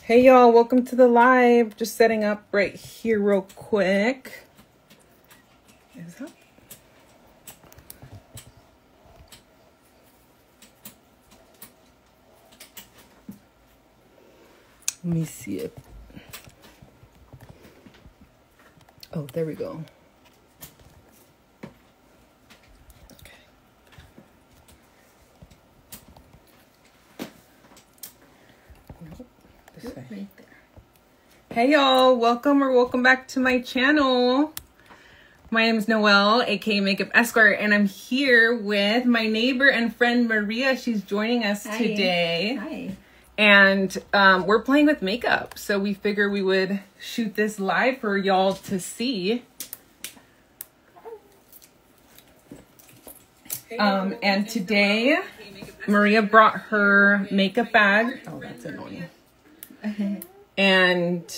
Hey y'all, welcome to the live. Just setting up right here real quick. Is that? Let me see it. Oh, there we go. Right there. Hey y'all, welcome back to my channel. My name is Noelle, aka MakeupEsquire, and I'm here with my neighbor and friend Maria. She's joining us today. Hi. And we're playing with makeup, so we figured we would shoot this live for y'all to see. And today Maria brought her makeup bag. Oh, that's annoying. And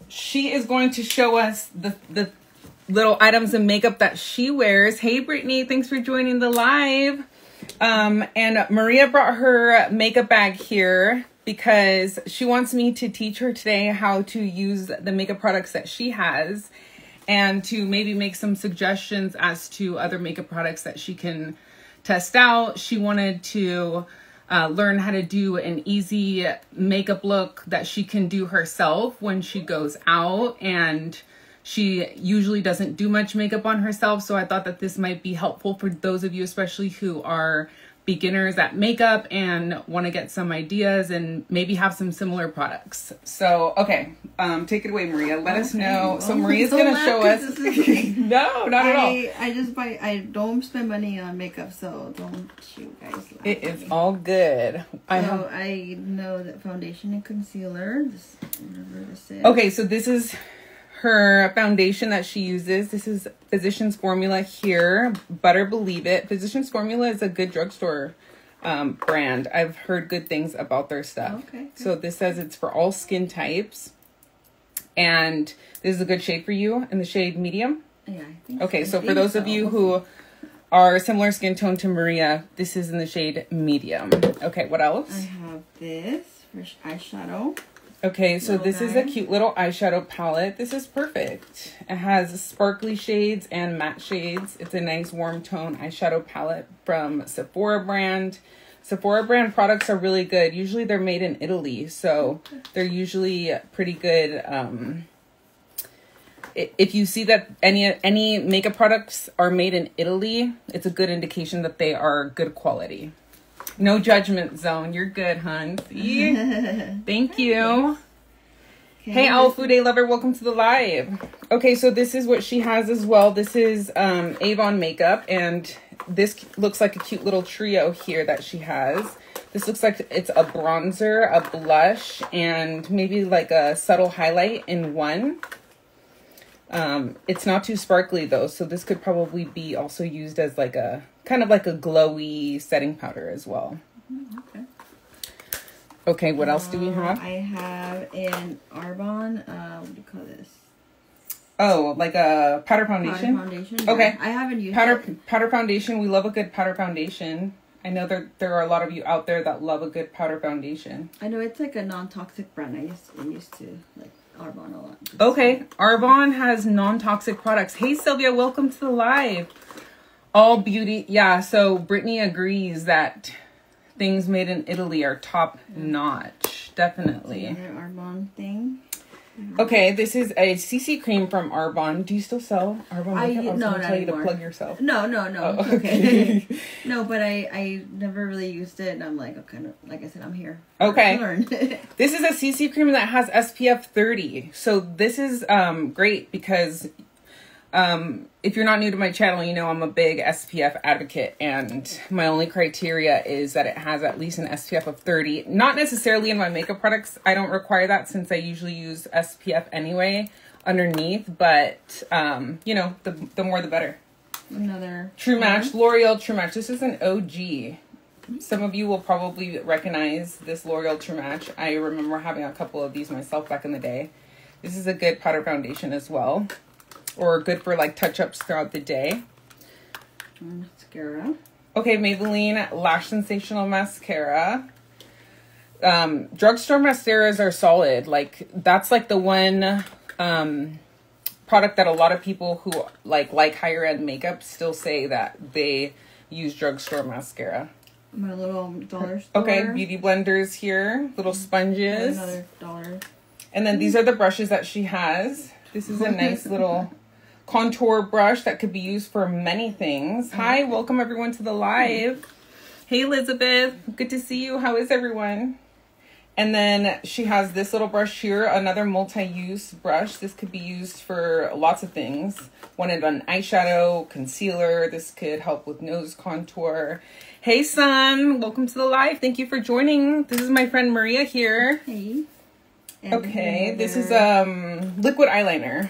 she is going to show us the little items of makeup that she wears. Hey Brittany, thanks for joining the live. And Maria brought her makeup bag here because she wants me to teach her today how to use the makeup products that she has and to maybe make some suggestions as to other makeup products that she can test out. She wanted to learn how to do an easy makeup look that she can do herself when she goes out, and she usually doesn't do much makeup on herself, so I thought that this might be helpful for those of you especially who are beginners at makeup and want to get some ideas and maybe have some similar products. So okay, take it away, Maria. Let us know. So Maria's gonna show us. No, not at all. I don't spend money on makeup, so don't you guys laugh. It is all good. I know that foundation and concealer. Whatever this is. Okay, so this is her foundation that she uses. This is Physicians Formula here. Better believe it. Physicians Formula is a good drugstore brand. I've heard good things about their stuff. Okay. So this says it's for all skin types. And this is a good shade for you in the shade medium. Yeah, I think okay, so for those of you who are similar skin tone to Maria, this is in the shade medium. Okay, what else? I have this for eyeshadow. Okay, so this is a cute little eyeshadow palette. This is perfect. It has sparkly shades and matte shades. It's a nice warm tone eyeshadow palette from Sephora brand. Sephora brand products are really good. Usually they're made in Italy, so they're usually pretty good. If you see that any makeup products are made in Italy, it's a good indication that they are good quality. No judgment zone. You're good, hun. See? Thank you. Okay. Hey, Owl Food Day Lover. Welcome to the live. Okay, so this is what she has as well. This is Avon makeup, and this looks like a cute little trio here that she has. This looks like it's a bronzer, a blush, and maybe like a subtle highlight in one. It's not too sparkly though, so this could probably be also used as like a kind of like a glowy setting powder as well. Okay. Okay, what else do we have? I have an Arbonne, what do you call this? Oh, like a powder foundation? Powder foundation, yeah. Okay. I haven't used powder foundation. We love a good powder foundation. I know there are a lot of you out there that love a good powder foundation. I know it's like a non-toxic brand. I used to like Arbonne a lot. Okay, Arbonne has non-toxic products. Hey Sylvia, welcome to the live. All beauty. Yeah, so Brittany agrees that things made in Italy are top notch. Definitely. Another Arbonne thing. Okay, this is a CC cream from Arbonne. Do you still sell Arbonne makeup? I was no, going to tell you to anymore. plug yourself. No. Oh, okay. No, but I never really used it, and I'm like, okay, like I said, I'm here. Okay. To learn. This is a CC cream that has SPF 30. So this is great because if you're not new to my channel, you know I'm a big SPF advocate, and my only criteria is that it has at least an SPF of 30. Not necessarily in my makeup products. I don't require that since I usually use SPF anyway underneath, but you know, the more the better. Another True Match, L'Oreal True Match. This is an OG. Some of you will probably recognize this L'Oreal True Match. I remember having a couple of these myself back in the day. This is a good powder foundation as well, or good for like touch-ups throughout the day. Mascara. Okay, Maybelline Lash Sensational Mascara. Drugstore mascaras are solid. Like, that's like the one product that a lot of people who like higher end makeup still say that they use drugstore mascara. My little dollar store. Okay, beauty blenders here, little sponges. Another $1. And then these are the brushes that she has. This is a nice little contour brush that could be used for many things. Hi, welcome everyone to the live. Hey Elizabeth, good to see you. How is everyone? And then she has this little brush here, another multi-use brush. This could be used for lots of things. Wanted an eyeshadow, concealer. This could help with nose contour. Hey, son. Welcome to the live. Thank you for joining. This is my friend Maria here. Hey. And okay, this is liquid eyeliner.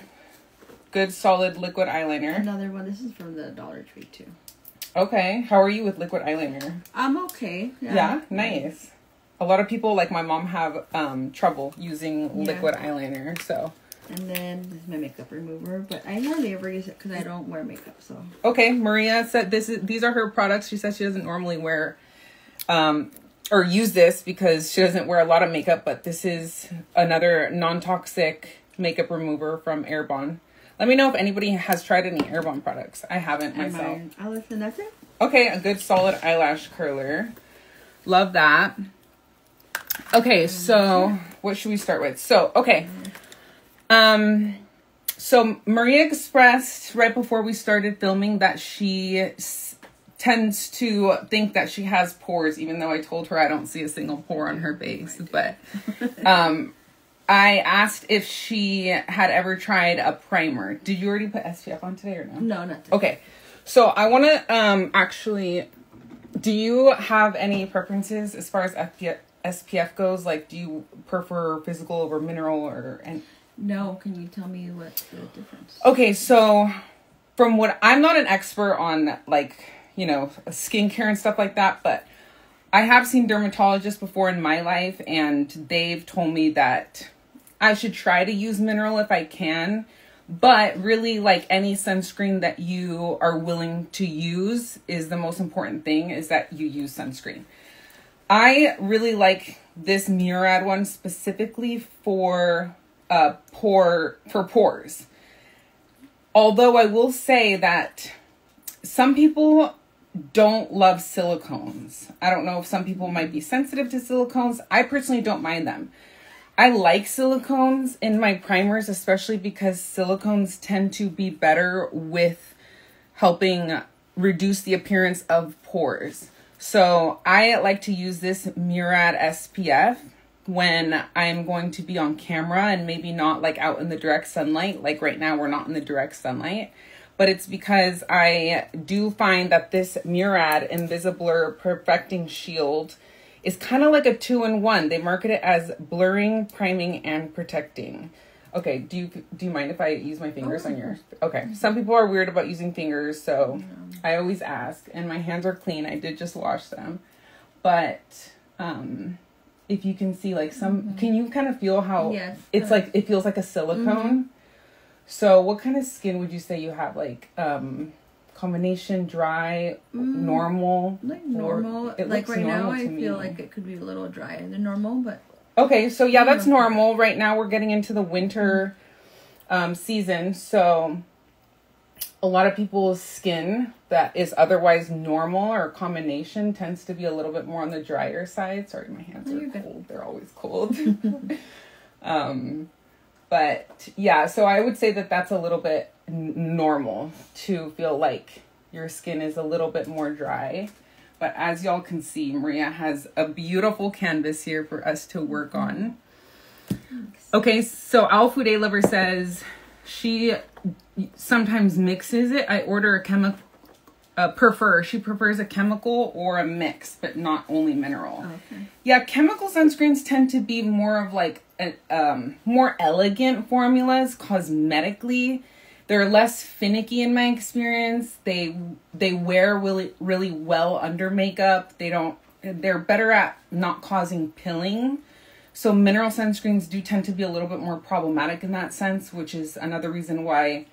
Good, solid liquid eyeliner. Another one. This is from the Dollar Tree, too. Okay. How are you with liquid eyeliner? I'm okay. Yeah, nice. A lot of people, like my mom, have trouble using liquid eyeliner, so. And then this is my makeup remover, but I hardly ever use it because I don't wear makeup, so. Okay, Maria said these are her products. She says she doesn't normally wear or use this because she doesn't wear a lot of makeup, but this is another non-toxic makeup remover from Airbond. Let me know if anybody has tried any Airbond products. I haven't myself. And that's it. Okay, a good solid eyelash curler. Love that. Okay, so what should we start with? So, okay. So Maria expressed right before we started filming that she tends to think that she has pores, even though I told her I don't see a single pore on her face. But I asked if she had ever tried a primer. Did you already put SPF on today or no? No, not today. Okay, so I want to actually, do you have any preferences as far as SPF goes? Like, do you prefer physical over mineral or? No, can you tell me what's the difference? Okay, so from what, I'm not an expert on like, skincare and stuff like that, but I have seen dermatologists before in my life and they've told me that I should try to use mineral if I can, but really like any sunscreen that you are willing to use is the most important thing, is that you use sunscreen. I really like this Murad one specifically for pores. Although I will say that some people don't love silicones. I don't know if some people might be sensitive to silicones. I personally don't mind them. I like silicones in my primers, especially because silicones tend to be better with helping reduce the appearance of pores. So I like to use this Murad SPF when I'm going to be on camera and maybe not like out in the direct sunlight. Like right now we're not in the direct sunlight, but it's because I do find that this Murad Invisiblur Perfecting Shield is kind of like a 2-in-1. They market it as blurring, priming, and protecting. Okay, do you mind if I use my fingers on yours? Okay, some people are weird about using fingers, so I always ask. And my hands are clean. I did just wash them. But if you can see like can you kind of feel how it's like, it feels like a silicone? So what kind of skin would you say you have? Like combination dry, normal? Like normal. Like right now I feel like it could be a little drier than normal, but. Okay, so yeah, that's normal. Right now we're getting into the winter season, so a lot of people's skin that is otherwise normal or combination tends to be a little bit more on the drier side. Sorry, my hands are cold. They're always cold. But yeah, so I would say that that's a little bit normal to feel like your skin is a little bit more dry. But as y'all can see, Maria has a beautiful canvas here for us to work on. Okay, so Al Fude Lover says she sometimes mixes it. I order a chemical, she prefers a chemical or a mix, but not only mineral. Okay. Yeah, chemical sunscreens tend to be more of like more elegant formulas cosmetically. They're less finicky in my experience. They wear really well under makeup. They're better at not causing pilling. So mineral sunscreens do tend to be a little bit more problematic in that sense, which is another reason why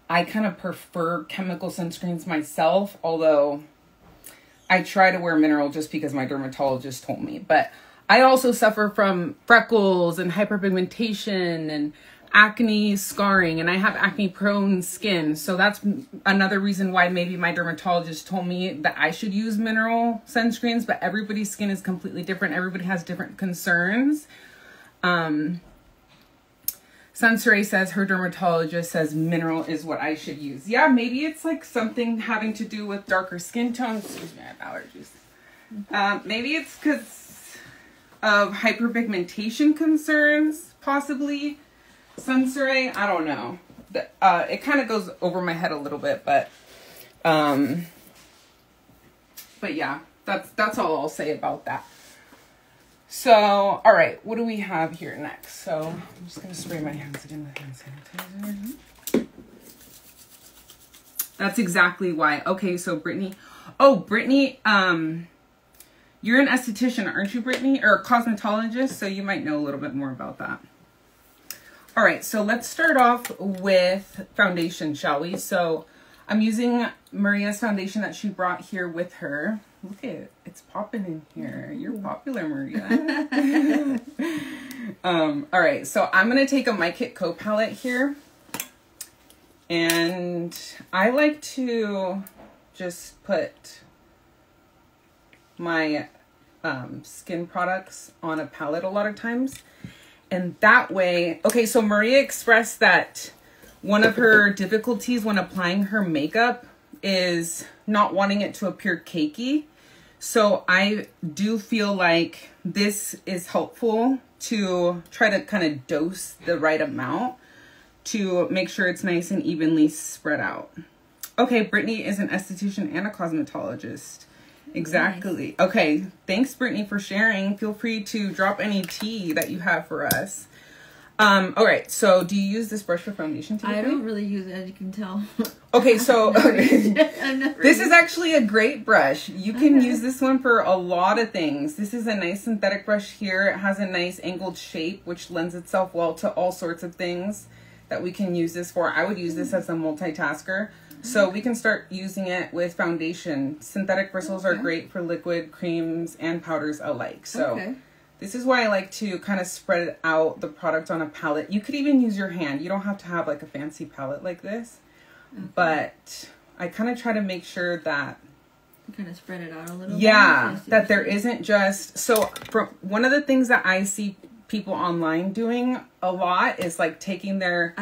I kind of prefer chemical sunscreens myself, although I try to wear mineral just because my dermatologist told me. But I also suffer from freckles and hyperpigmentation and acne, scarring, and I have acne prone skin. So that's another reason why maybe my dermatologist told me that I should use mineral sunscreens, but everybody's skin is completely different. Everybody has different concerns. Sunsaray says her dermatologist says mineral is what I should use. Yeah, maybe it's like something having to do with darker skin tones. Excuse me, I have allergies. Maybe it's because of hyperpigmentation concerns, possibly. Sunsaray, I don't know. It kind of goes over my head a little bit, but yeah, that's all I'll say about that. So, all right, what do we have here next? So, I'm just going to spray my hands again with hand sanitizer. That's exactly why. Okay, so Brittany. Oh, Brittany, you're an esthetician, aren't you, Brittany? Or a cosmetologist, so you might know a little bit more about that. All right, so let's start off with foundation, shall we? So, I'm using Maria's foundation that she brought here with her. Look at it. It's popping in here. You're popular, Maria. All right. So I'm going to take a My Kit Co palette here. And I like to just put my skin products on a palette a lot of times. And that way, okay, so Maria expressed that one of her difficulties when applying her makeup is not wanting it to appear cakey. So I do feel like this is helpful to try to kind of dose the right amount to make sure it's nice and evenly spread out. Okay, Brittany is an esthetician and a cosmetologist. Exactly. Nice. Okay, thanks Brittany for sharing. Feel free to drop any tea that you have for us. All right, so do you use this brush for foundation typically? I don't really use it, as you can tell. Okay, so this is actually a great brush. You can use this one for a lot of things. This is a nice synthetic brush here. It has a nice angled shape, which lends itself well to all sorts of things that we can use this for. I would use this as a multitasker. So we can start using it with foundation. Synthetic bristles are great for liquid, creams, and powders alike. So this is why I like to kind of spread out the product on a palette. You could even use your hand. You don't have to have like a fancy palette like this. But I kind of try to make sure that you kind of spread it out a little bit. Yeah, that there isn't just... So from one of the things that I see people online doing a lot is like taking their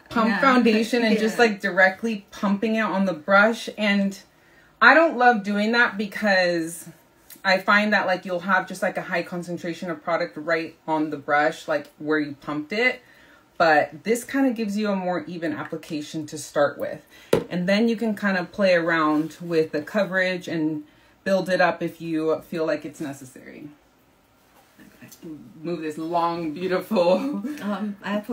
pump foundation and just like directly pumping it on the brush. And I don't love doing that because I find that like you'll have just like a high concentration of product right on the brush, like where you pumped it. But this kind of gives you a more even application to start with. And then you can kind of play around with the coverage and build it up if you feel like it's necessary. Move this long, beautiful,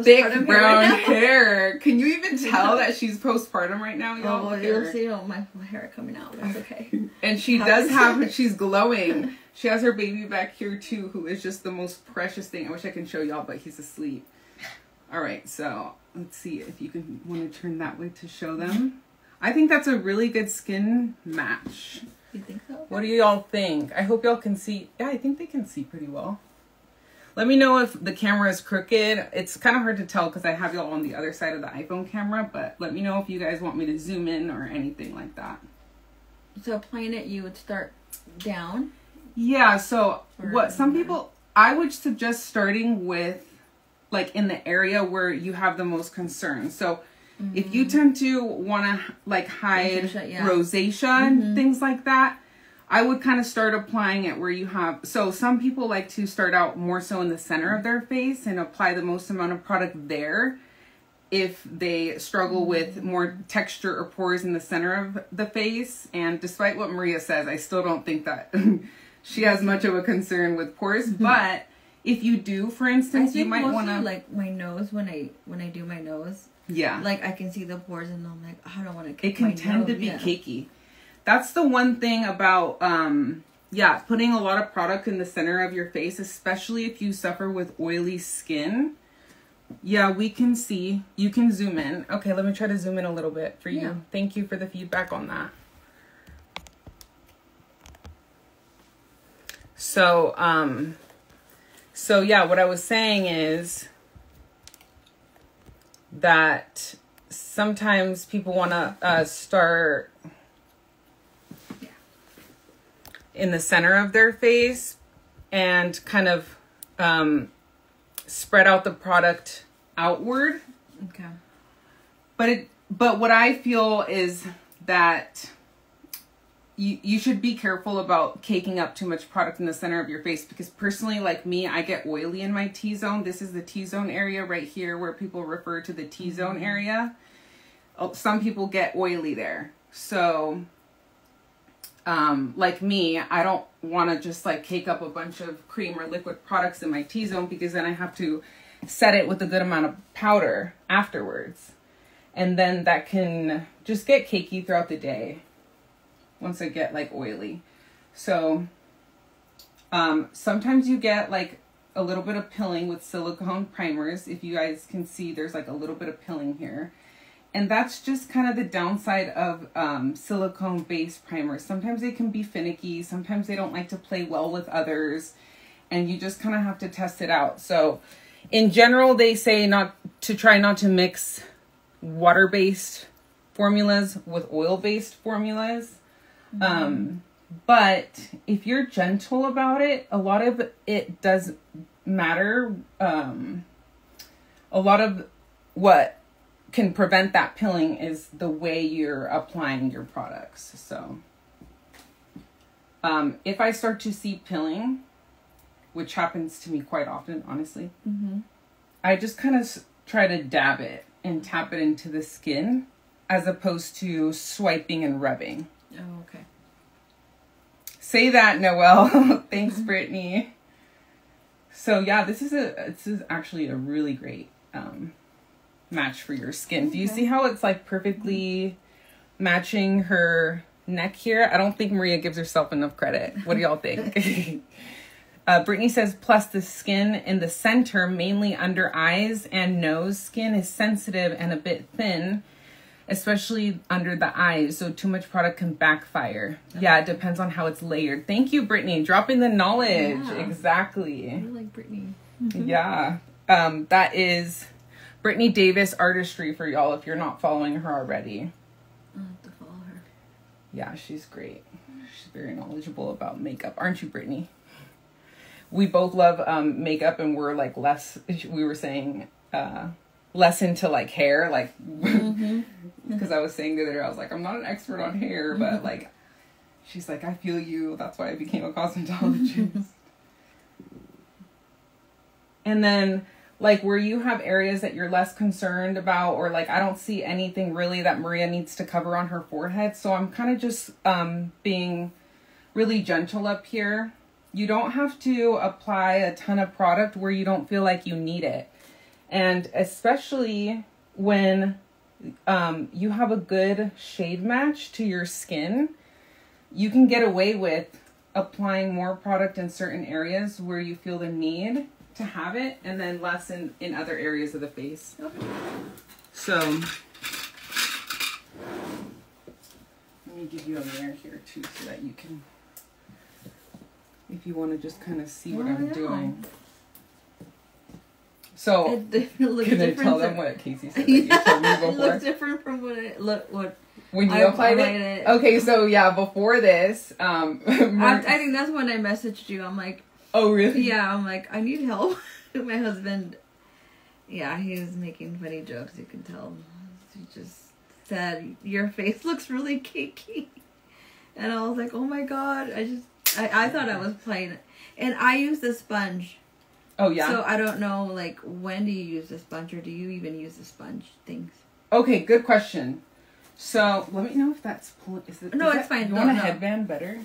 thick brown hair. Can you even tell that she's postpartum right now, y'all? Oh, you'll see my hair coming out. That's okay. And she does have, she's glowing. She has her baby back here too, who is just the most precious thing. I wish I can show y'all, but he's asleep. All right, so let's see if you can want to turn that way to show them. I think that's a really good skin match. You think so? What do y'all think? I hope y'all can see. Yeah, I think they can see pretty well. Let me know if the camera is crooked. It's kind of hard to tell because I have y'all on the other side of the iPhone camera, but let me know if you guys want me to zoom in or anything like that. So applying it, you would start down? Yeah, so what some people, I would suggest starting with like in the area where you have the most concern. So if you tend to want to like hide rosacea and things like that, I would kind of start applying it where you have, so some people like to start out more so in the center of their face and apply the most amount of product there if they struggle with more texture or pores in the center of the face. And despite what Maria says, I still don't think that she has much of a concern with pores. But if you do, for instance, you might want to like my nose when I do my nose. Yeah. Like I can see the pores and I'm like, I don't want to. It can tend to be cakey. That's the one thing about, putting a lot of product in the center of your face, especially if you suffer with oily skin. Yeah, we can see. You can zoom in. Okay, let me try to zoom in a little bit for you. Yeah. Thank you for the feedback on that. So, So yeah, what I was saying is that sometimes people want to start in the center of their face and kind of spread out the product outward. Okay. But what I feel is that you should be careful about caking up too much product in the center of your face, because personally, like me, I get oily in my T-zone. This is the T-zone area right here where people refer to the T-zone area. Some people get oily there. So, like me, I don't want to just like cake up a bunch of cream or liquid products in my T-zone, because then I have to set it with a good amount of powder afterwards. And then that can just get cakey throughout the day once I get like oily. So sometimes you get like a little bit of pilling with silicone primers. If you guys can see, there's like a little bit of pilling here. And that's just kind of the downside of silicone based primers. Sometimes they can be finicky. Sometimes they don't like to play well with others. And you just kind of have to test it out. So in general, they say try not to mix water-based formulas with oil-based formulas. But if you're gentle about it, a lot of it does matter. A lot of what can prevent that pilling is the way you're applying your products. So if I start to see pilling, which happens to me quite often, honestly, I just kind of try to dab it and tap it into the skin as opposed to swiping and rubbing. Oh, okay. Say that, Noelle. Thanks, Brittany. So yeah, this is actually a really great match for your skin. Okay. Do you see how it's like perfectly matching her neck here? I don't think Maria gives herself enough credit. What do y'all think? Brittany says, plus the skin in the center, mainly under eyes and nose skin, is sensitive and a bit thin, especially under the eyes. So too much product can backfire. Okay. Yeah, it depends on how it's layered. Thank you, Brittany. Dropping the knowledge. Yeah. Exactly. I like Brittany. Yeah. That is Brittany Davis Artistry for y'all if you're not following her already. I'll have to follow her. Yeah, she's great. She's very knowledgeable about makeup. Aren't you, Brittany? We both love makeup, and we're like we were saying, less into like hair, like, because I was saying the other day, I was like, I'm not an expert on hair, but like, she's like, I feel you. That's why I became a cosmetologist. And then like where you have areas that you're less concerned about, or like, I don't see anything really that Maria needs to cover on her forehead. So I'm kind of just being really gentle up here. You don't have to apply a ton of product where you don't feel like you need it. And especially when you have a good shade match to your skin, you can get away with applying more product in certain areas where you feel the need to have it, and then less in other areas of the face. Okay. So let me give you a mirror here too, so that you can, if you want to just kind of see what I'm doing. So, can I tell them what Casey said that you told me before? It looks different from when you applied it? Okay, so yeah, before this, I think that's when I messaged you. I'm like, oh really? Yeah, I'm like, I need help. My husband, yeah, he was making funny jokes. You can tell. He just said, your face looks really cakey. And I was like, oh my God. I thought I was playing it. And I use the sponge. Oh, yeah? So I don't know, like, when do you use the sponge, or do you even use the sponge things? Okay, good question. So, let me know if that's... It's fine. You want a headband better?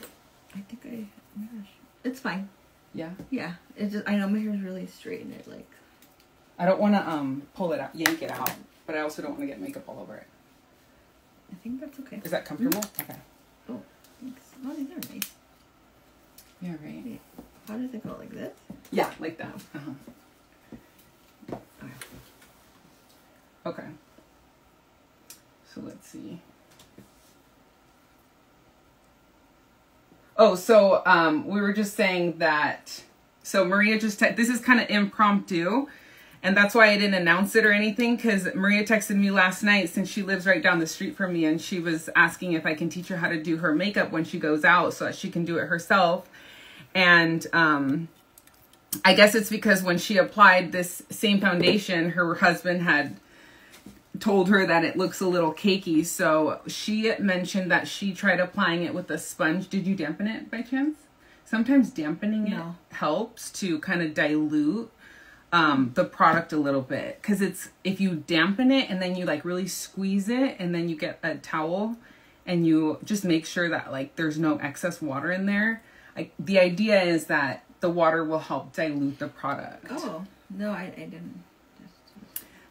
I think oh my gosh. It's fine. Yeah? Yeah. It's just, I know my hair is really straight, and it, like... I don't want to pull it out, yank it out, but I also don't want to get makeup all over it. I think that's okay. Is that comfortable? Mm-hmm. Okay. Oh, thanks. Oh, these are nice. Yeah, right. Wait, how does it go? Like this? Yeah, like that. Okay. So let's see. Oh, so we were just saying that So Maria just, this is kind of impromptu. And that's why I didn't announce it or anything, because Maria texted me last night since she lives right down the street from me, and she was asking if I can teach her how to do her makeup when she goes out so that she can do it herself. And I guess it's because when she applied this same foundation, her husband had told her that it looks a little cakey. So she mentioned that she tried applying it with a sponge. Did you dampen it by chance? Sometimes dampening it helps to kind of dilute the product a little bit, because it's, if you dampen it and then you like really squeeze it and then you get a towel and you just make sure that like there's no excess water in there, like the idea is that the water will help dilute the product. Oh no, I didn't.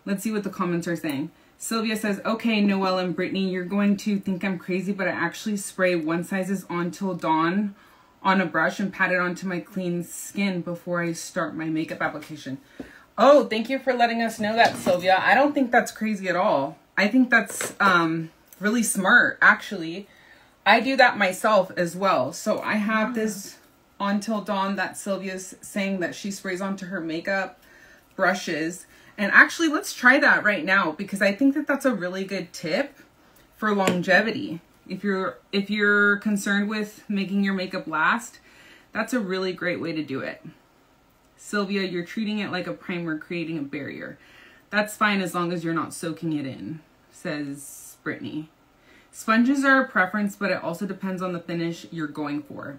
Let's see what the comments are saying. Sylvia says, okay, Noelle and Brittany, you're going to think I'm crazy, but I actually spray One Sizes On Till Dawn on a brush and pat it onto my clean skin before I start my makeup application. Oh, thank you for letting us know that, Sylvia. I don't think that's crazy at all. I think that's really smart, actually. I do that myself as well. So I have this On Till Dawn that Sylvia's saying that she sprays onto her makeup brushes. And actually, let's try that right now, because I think that that's a really good tip for longevity. If you're concerned with making your makeup last, that's a really great way to do it. Sylvia, you're treating it like a primer, creating a barrier. That's fine as long as you're not soaking it in, says Brittany. Sponges are a preference, but it also depends on the finish you're going for.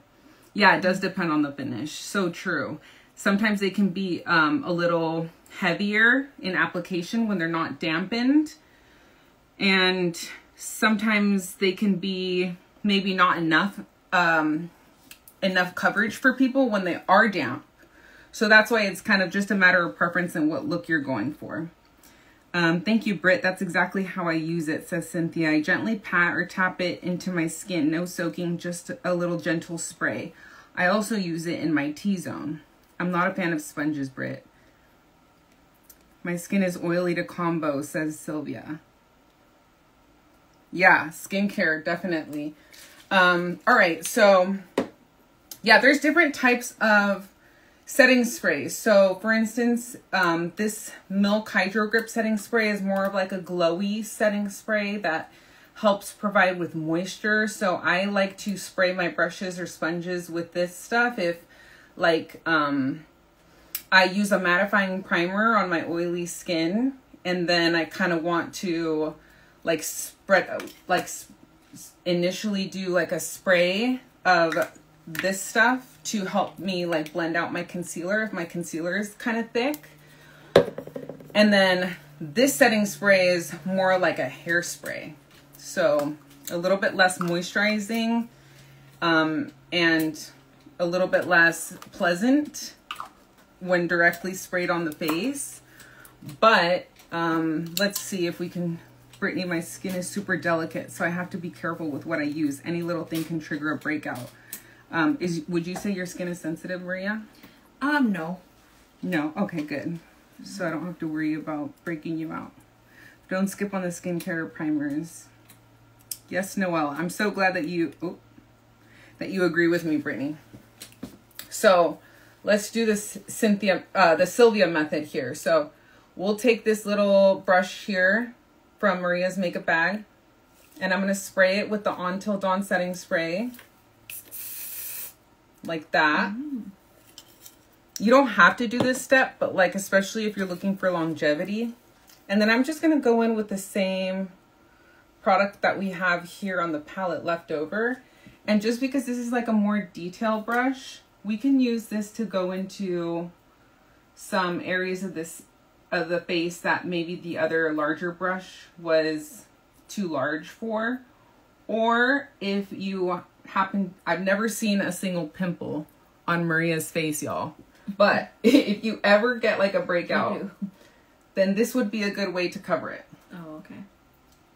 Yeah, it does depend on the finish. So true. Sometimes they can be a little heavier in application when they're not dampened. And sometimes they can be maybe not enough coverage for people when they are damp. So that's why it's kind of just a matter of preference and what look you're going for. Thank you, Britt. That's exactly how I use it, says Cynthia. I gently pat or tap it into my skin. No soaking, just a little gentle spray. I also use it in my T-zone. I'm not a fan of sponges, Britt. My skin is oily to combo, says Sylvia. Yeah, skincare, definitely. All right, so yeah, there's different types of setting sprays. So for instance, this Milk Hydro Grip setting spray is more of like a glowy setting spray that helps provide with moisture. So I like to spray my brushes or sponges with this stuff if like I use a mattifying primer on my oily skin, and then I kind of want to like initially do like a spray of this stuff to help me like blend out my concealer if my concealer is kind of thick. And then this setting spray is more like a hairspray. So a little bit less moisturizing and a little bit less pleasant when directly sprayed on the face. But let's see if we can... Brittany, my skin is super delicate, so I have to be careful with what I use. Any little thing can trigger a breakout. Would you say your skin is sensitive, Maria? No. No? Okay, good. So I don't have to worry about breaking you out. Don't skip on the skincare primers. Yes, Noelle. I'm so glad that you agree with me, Brittany. So let's do this the Sylvia method here. So we'll take this little brush here from Maria's makeup bag, and I'm going to spray it with the On Till Dawn setting spray. Like that. You don't have to do this step, but like especially if you're looking for longevity. And then I'm just going to go in with the same product that we have here on the palette left over. And just because this is like a more detailed brush, we can use this to go into some areas of the face that maybe the other larger brush was too large for. Or if you I've never seen a single pimple on Maria's face, y'all. But if you ever get like a breakout, then this would be a good way to cover it. Oh, okay.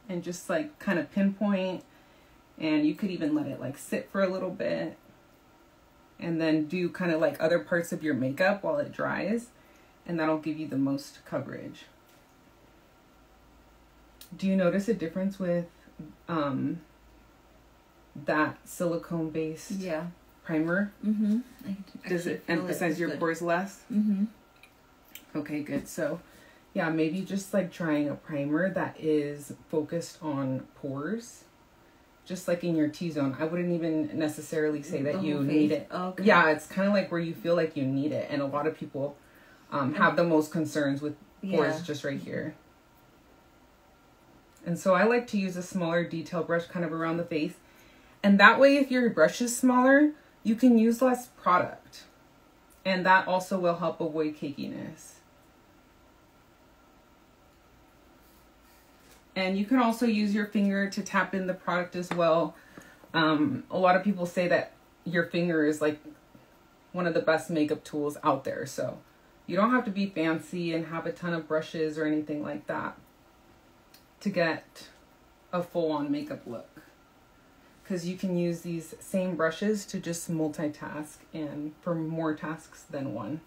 And just like kind of pinpoint, and you could even let it like sit for a little bit and then do kind of like other parts of your makeup while it dries, and that'll give you the most coverage. Do you notice a difference with that silicone based primer? Mm-hmm. Does it emphasize your pores less? Mm-hmm. Okay, good. So, yeah, maybe just like trying a primer that is focused on pores. Just like in your T-zone. I wouldn't even necessarily say that you need it. Okay. Yeah, it's kind of like where you feel like you need it. And a lot of people have the most concerns with pores just right here. And so I like to use a smaller detail brush kind of around the face. And that way, if your brush is smaller, you can use less product. And that also will help avoid cakiness. And you can also use your finger to tap in the product as well. A lot of people say that your finger is like one of the best makeup tools out there. So you don't have to be fancy and have a ton of brushes or anything like that to get a full-on makeup look. Because you can use these same brushes to just multitask and for more tasks than one.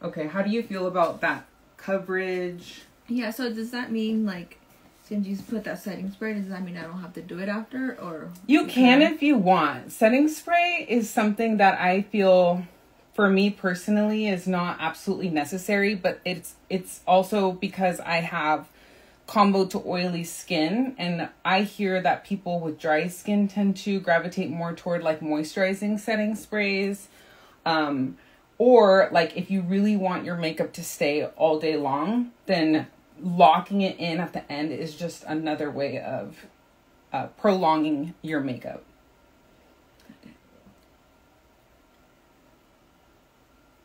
Okay, how do you feel about that coverage? Yeah, so does that mean, like, since you put that setting spray, does that mean I don't have to do it after? Or you can if you want. Setting spray is something that I feel, for me personally, is not absolutely necessary, but it's also because I have combo to oily skin, and I hear that people with dry skin tend to gravitate more toward like moisturizing setting sprays. Or like if you really want your makeup to stay all day long, then locking it in at the end is just another way of prolonging your makeup.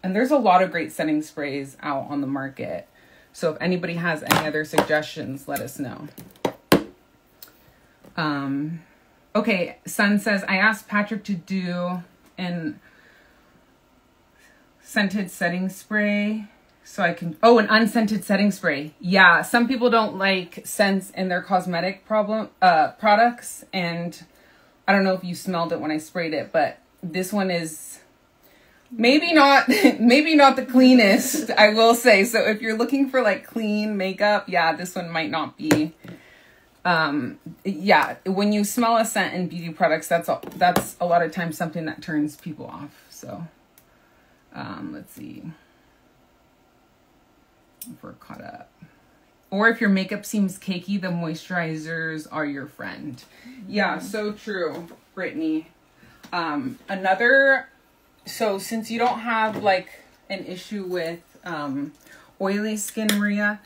And there's a lot of great setting sprays out on the market. So if anybody has any other suggestions, let us know. Okay, Sun says, I asked Patrick to do an scented setting spray so I can, an unscented setting spray. Yeah, some people don't like scents in their cosmetic products, and I don't know if you smelled it when I sprayed it, but this one is maybe not the cleanest, I will say. So if you're looking for like clean makeup, yeah, this one might not be. Yeah, when you smell a scent in beauty products, that's a lot of times something that turns people off. So let's see if we're caught up. Or if your makeup seems cakey, the moisturizers are your friend. Yeah, so true, Brittany. So since you don't have like an issue with oily skin, Maria,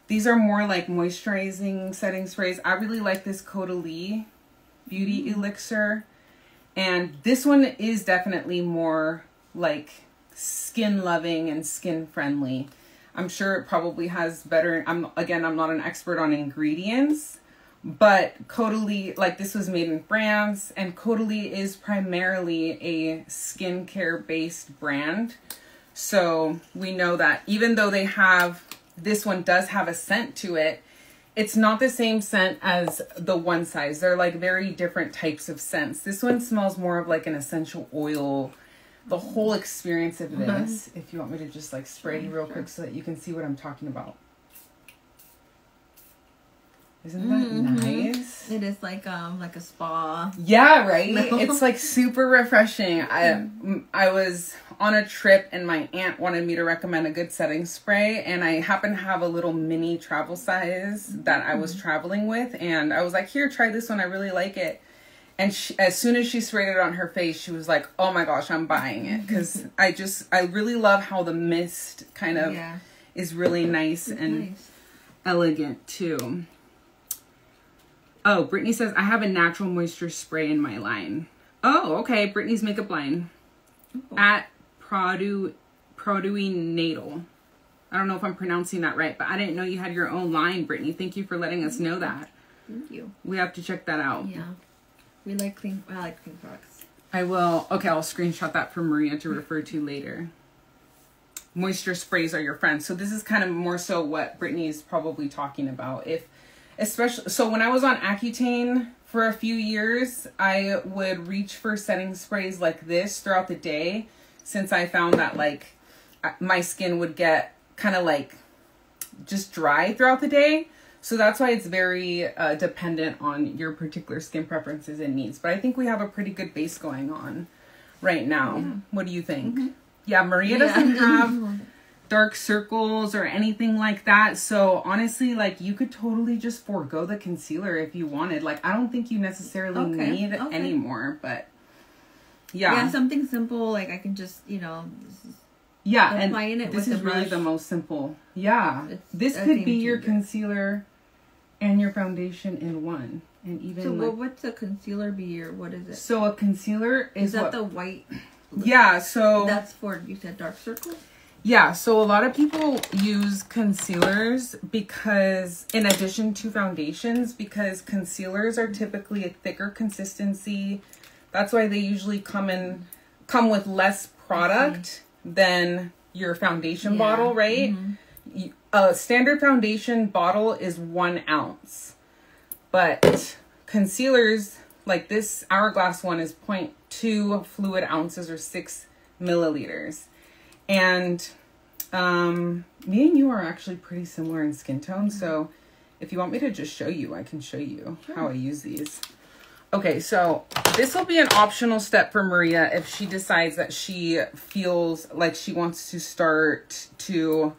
these are more like moisturizing setting sprays. I really like this Caudalie Beauty Elixir. And this one is definitely more like skin loving and skin friendly. I'm sure it probably has better, I'm not an expert on ingredients, but Caudalie, like this was made in France, and Caudalie is primarily a skincare based brand. So we know that even though this one does have a scent to it, it's not the same scent as the one size. They're like very different types of scents. This one smells more of like an essential oil. The whole experience of this, if you want me to just like spray real quick so that you can see what I'm talking about. Isn't that nice? It is like a spa. Yeah, right? No. It's like super refreshing. I was on a trip and my aunt wanted me to recommend a good setting spray, and I happen to have a little mini travel size that I was traveling with, and I was like, here, try this one. I really like it. And as soon as she sprayed it on her face, she was like, oh my gosh, I'm buying it. Because I really love how the mist kind of is really nice and elegant too. Oh, Brittany says, I have a natural moisture spray in my line. Oh, okay. Brittany's makeup line. At MakeupEsquire. I don't know if I'm pronouncing that right, but I didn't know you had your own line, Brittany. Thank you for letting us know that. Thank you. We have to check that out. Yeah. I like clean products. I will. Okay, I'll screenshot that for Maria to refer to later. Moisture sprays are your friends. So this is kind of more so what Brittany is probably talking about. So when I was on Accutane for a few years, I would reach for setting sprays like this throughout the day, since I found that like my skin would get kind of like just dry throughout the day. So that's why it's very dependent on your particular skin preferences and needs. But I think we have a pretty good base going on right now. Yeah. What do you think? Mm-hmm. Yeah, Maria doesn't have dark circles or anything like that. So honestly, like, you could totally just forego the concealer if you wanted. Like, I don't think you necessarily need it anymore, but yeah. Yeah, something simple, like I can just, you know, and this is really the most simple. Yeah. This could be your concealer and your foundation in one. And even so what's a concealer be, or what is it? So a concealer is that the white? Yeah, so that's for, you said, dark circles? Yeah, so a lot of people use concealers because, in addition to foundations, because concealers are typically a thicker consistency. That's why they usually come with less product than your foundation bottle, right? Mm-hmm. A standard foundation bottle is 1 ounce, but concealers like this Hourglass one is 0.2 fluid ounces or 6 milliliters. And me and you are actually pretty similar in skin tone. So if you want me to just show you, I can show you how I use these. Okay, so this will be an optional step for Maria if she decides that she feels like she wants to start to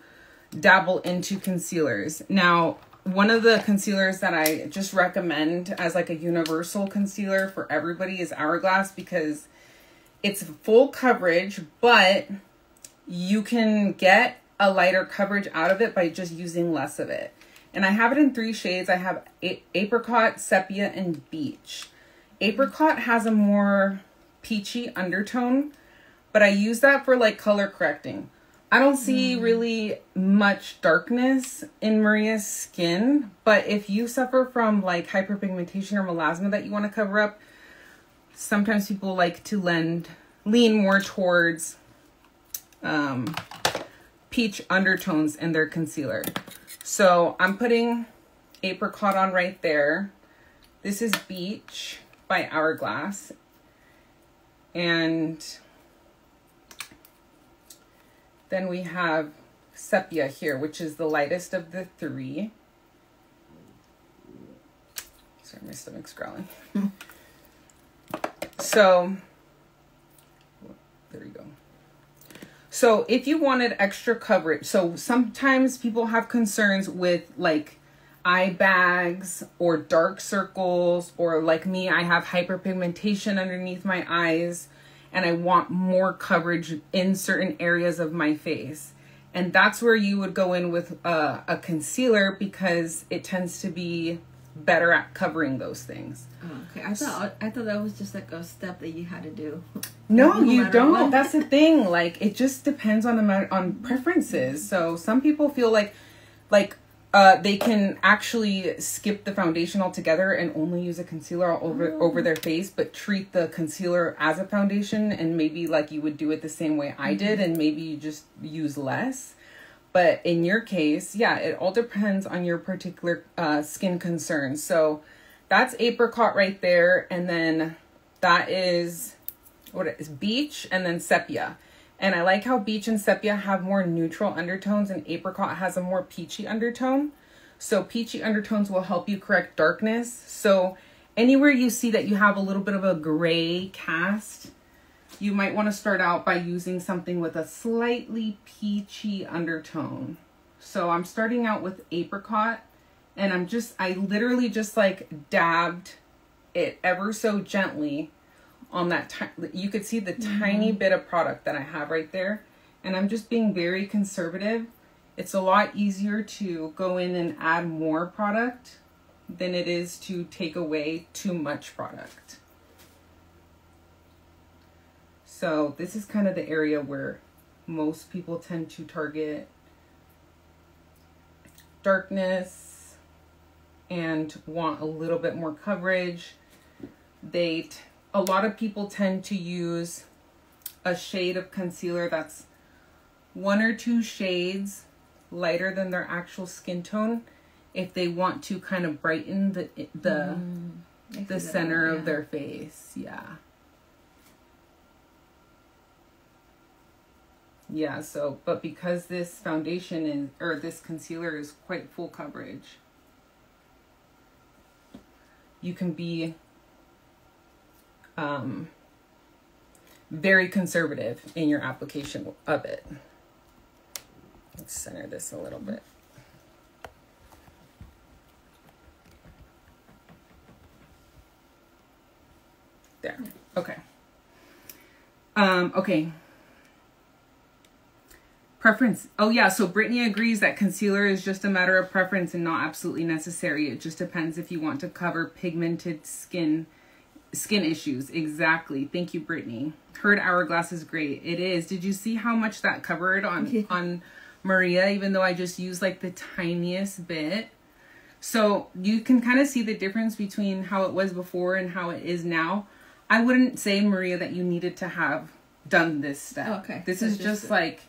dabble into concealers. Now, one of the concealers that I just recommend as like a universal concealer for everybody is Hourglass, because it's full coverage, but you can get a lighter coverage out of it by just using less of it. And I have it in 3 shades. I have Apricot, Sepia, and Beach. Apricot has a more peachy undertone, but I use that for like color correcting. I don't see really much darkness in Maria's skin, but if you suffer from like hyperpigmentation or melasma that you want to cover up, sometimes people like to lean more towards peach undertones in their concealer. So I'm putting Apricot on right there. This is Beach by Hourglass. And then we have Sepia here, which is the lightest of the 3. Sorry, my stomach's growling. So, there you go. So if you wanted extra coverage, so sometimes people have concerns with like eye bags or dark circles, or like me, I have hyperpigmentation underneath my eyes and I want more coverage in certain areas of my face. And that's where you would go in with a concealer, because it tends to be better at covering those things. Okay, I thought that was just like a step that you had to do. No, you don't. What. That's the thing. Like, it just depends on preferences. So some people feel like they can actually skip the foundation altogether and only use a concealer over their face, but treat the concealer as a foundation, and maybe like you would do it the same way I did, and maybe you just use less. But in your case, yeah, it all depends on your particular skin concerns. So that's Apricot right there. And then that is, Beach, and then Sepia. And I like how Beach and Sepia have more neutral undertones, and Apricot has a more peachy undertone. So peachy undertones will help you correct darkness. So anywhere you see that you have a little bit of a gray cast, you might want to start out by using something with a slightly peachy undertone. So I'm starting out with Apricot, and I literally just like dabbed it ever so gently on that. You could see the tiny bit of product that I have right there. And I'm just being very conservative. It's a lot easier to go in and add more product than it is to take away too much product. So this is kind of the area where most people tend to target darkness and want a little bit more coverage. A lot of people tend to use a shade of concealer that's 1 or 2 shades lighter than their actual skin tone if they want to kind of brighten the center of their face. Yeah, so, but because this foundation this concealer is quite full coverage, you can be very conservative in your application of it. Let's center this a little bit. There. Okay. Okay. Preference. Oh yeah, so Brittany agrees that concealer is just a matter of preference and not absolutely necessary. It just depends if you want to cover pigmented skin issues. Exactly. Thank you, Brittany. Heard Hourglass is great. It is. Did you see how much that covered on Maria, even though I just used like the tiniest bit? So you can kind of see the difference between how it was before and how it is now. I wouldn't say, Maria, that you needed to have done this step. Oh, okay. This is just like,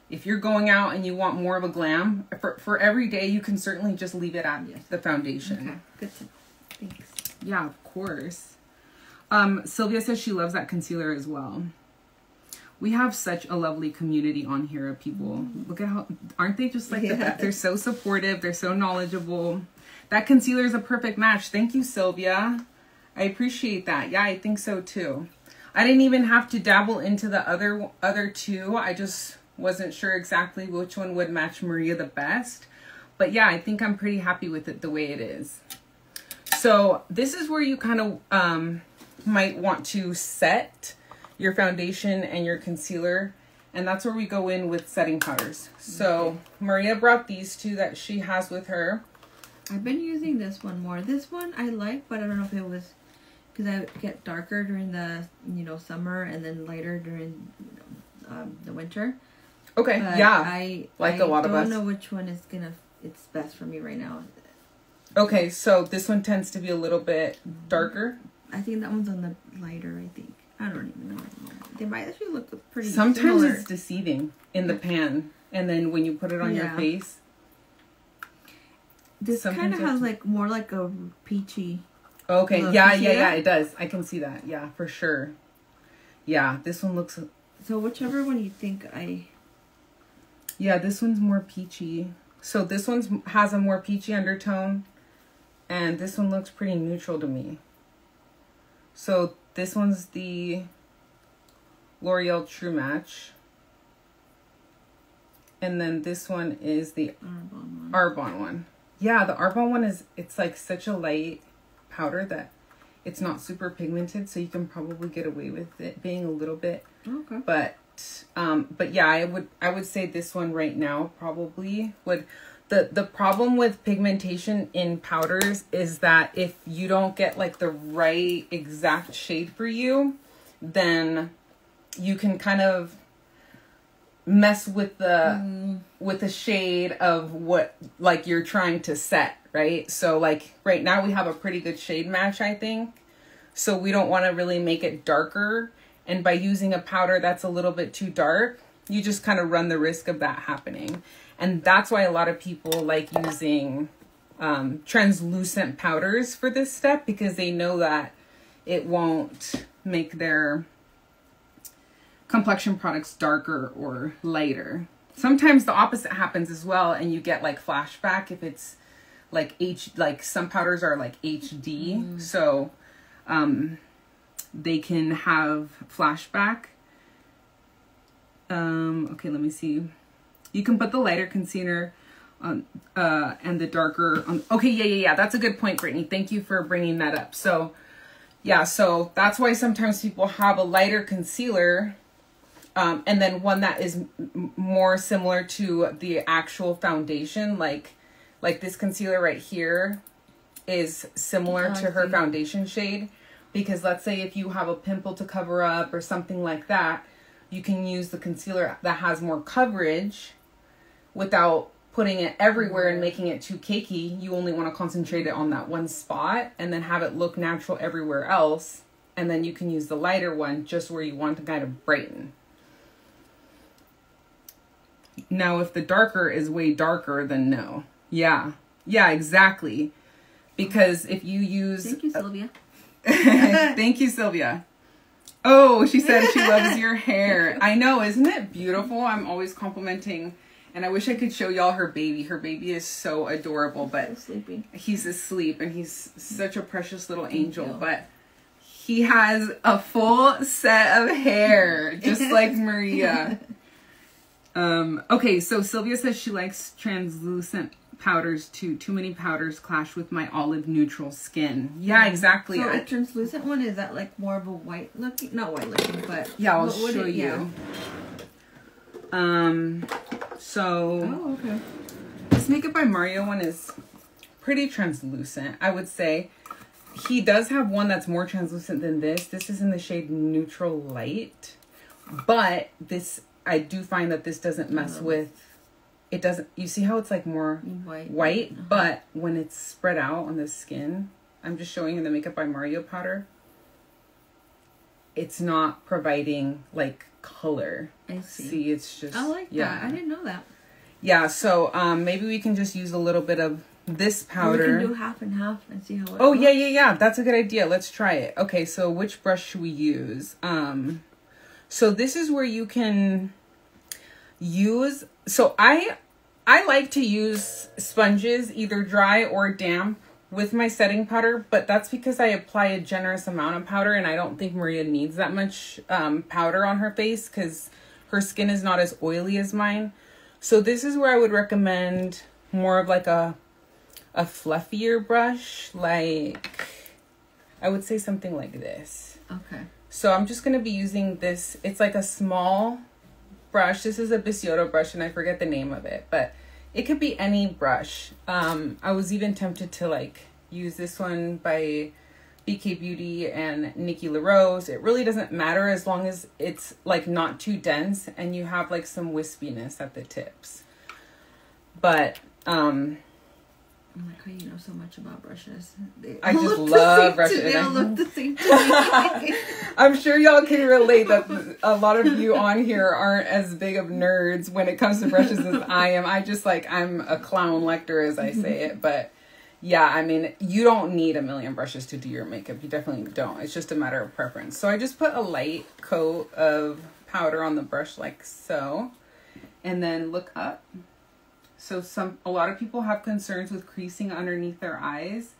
if you're going out and you want more of a glam, for every day, you can certainly just leave it at the foundation. Okay, good to know. Thanks. Yeah, of course. Sylvia says she loves that concealer as well. We have such a lovely community on here of people. Look at how, aren't they just like the best? They're so supportive. They're so knowledgeable. That concealer is a perfect match. Thank you, Sylvia. I appreciate that. Yeah, I think so too. I didn't even have to dabble into the other two. I just wasn't sure exactly which one would match Maria the best. But yeah, I think I'm pretty happy with it the way it is. So this is where you kind of might want to set your foundation and your concealer. And that's where we go in with setting powders. So Maria brought these two that she has with her. I've been using this one more. This one I like, but I don't know if it was because I get darker during the, summer and then lighter during the winter. Okay, but yeah, I a lot of us. I don't know which one is it's best for me right now. Okay, so this one tends to be a little bit darker. I think that one's on the lighter, I think. I don't even know. They might actually look pretty Sometimes similar. It's deceiving in the pan, and then when you put it on your face. This kind of has like more like a peachy. Okay, look. yeah, it does. I can see that. Yeah, for sure. Yeah, this one looks... So whichever one you think Yeah, this one's more peachy. So this one has a more peachy undertone, and this one looks pretty neutral to me. So this one's the L'Oreal True Match. And then this one is the Arbonne one. Yeah, the Arbonne one it's like such a light powder that it's not super pigmented, so you can probably get away with it being a little bit. Okay. But yeah, I would say this one right now probably would. The problem with pigmentation in powders is that if you don't get like the right exact shade for you, then you can kind of mess with the shade of what like you're trying to set, right? So like right now we have a pretty good shade match, I think. So we don't want to really make it darker. And by using a powder that's a little bit too dark, you just kind of run the risk of that happening. And that's why a lot of people like using translucent powders for this step, because they know that it won't make their complexion products darker or lighter. Sometimes the opposite happens as well, and you get like flashback if it's like some powders are like HD. So they can have flashback. Okay, let me see. You can put the lighter concealer on and the darker on. Okay, yeah. That's a good point, Brittany. Thank you for bringing that up. So yeah, so that's why sometimes people have a lighter concealer and then one that is more similar to the actual foundation, like this concealer right here is similar to her foundation shade. Because let's say if you have a pimple to cover up or something like that, you can use the concealer that has more coverage without putting it everywhere and making it too cakey. You only want to concentrate it on that one spot and then have it look natural everywhere else. And then you can use the lighter one just where you want to kind of brighten. Now, if the darker is way darker, then no. Yeah, exactly. Because if you use... Thank you, Sylvia. Thank you, Sylvia. Oh, she said she loves your hair. I know, isn't it beautiful? I'm always complimenting And I wish I could show y'all her baby. Her baby is so adorable, but he's asleep and he's such a precious little angel. But he has a full set of hair, just like Maria. Okay, so Sylvia says she likes translucent powders too. Too many powders clash with my olive neutral skin. Yeah, exactly. So a translucent one, is that like more of a white looking? Not white looking, but yeah, I'll show you. So okay. This Makeup by Mario one is pretty translucent, I would say. He does have one that's more translucent than this. This is in the shade Neutral Light. But this, I do find that this doesn't mess with, it doesn't, you see how it's like more white, but when it's spread out on the skin, I'm just showing you the Makeup by Mario powder. It's not providing like color. I see. See, it's just, I like that. I didn't know that. Yeah, so maybe we can just use a little bit of this powder. We can do half and half and see how it Oh, looks. yeah. That's a good idea. Let's try it. Okay, so which brush should we use? So this is where you can use, so I like to use sponges, either dry or damp, with my setting powder, but that's because I apply a generous amount of powder, and I don't think Maria needs that much powder on her face because her skin is not as oily as mine. So this is where I would recommend more of like a fluffier brush, like I would say something like this. Okay. So I'm just going to be using this. It's like a small brush. This is a Bisotto brush, and I forget the name of it, but it could be any brush. I was even tempted to like use this one by BK Beauty and Nikki LaRose. It really doesn't matter as long as it's like not too dense and you have like some wispiness at the tips. But I like how you know so much about brushes. I just love brushes. They all look the same to me. I'm sure y'all can relate that a lot of you on here aren't as big of nerds when it comes to brushes as I am. I'm a clown lector, as I say it. But yeah, I mean, you don't need a million brushes to do your makeup. You definitely don't. It's just a matter of preference. So I just put a light coat of powder on the brush like so. And then look up. So a lot of people have concerns with creasing underneath their eyes.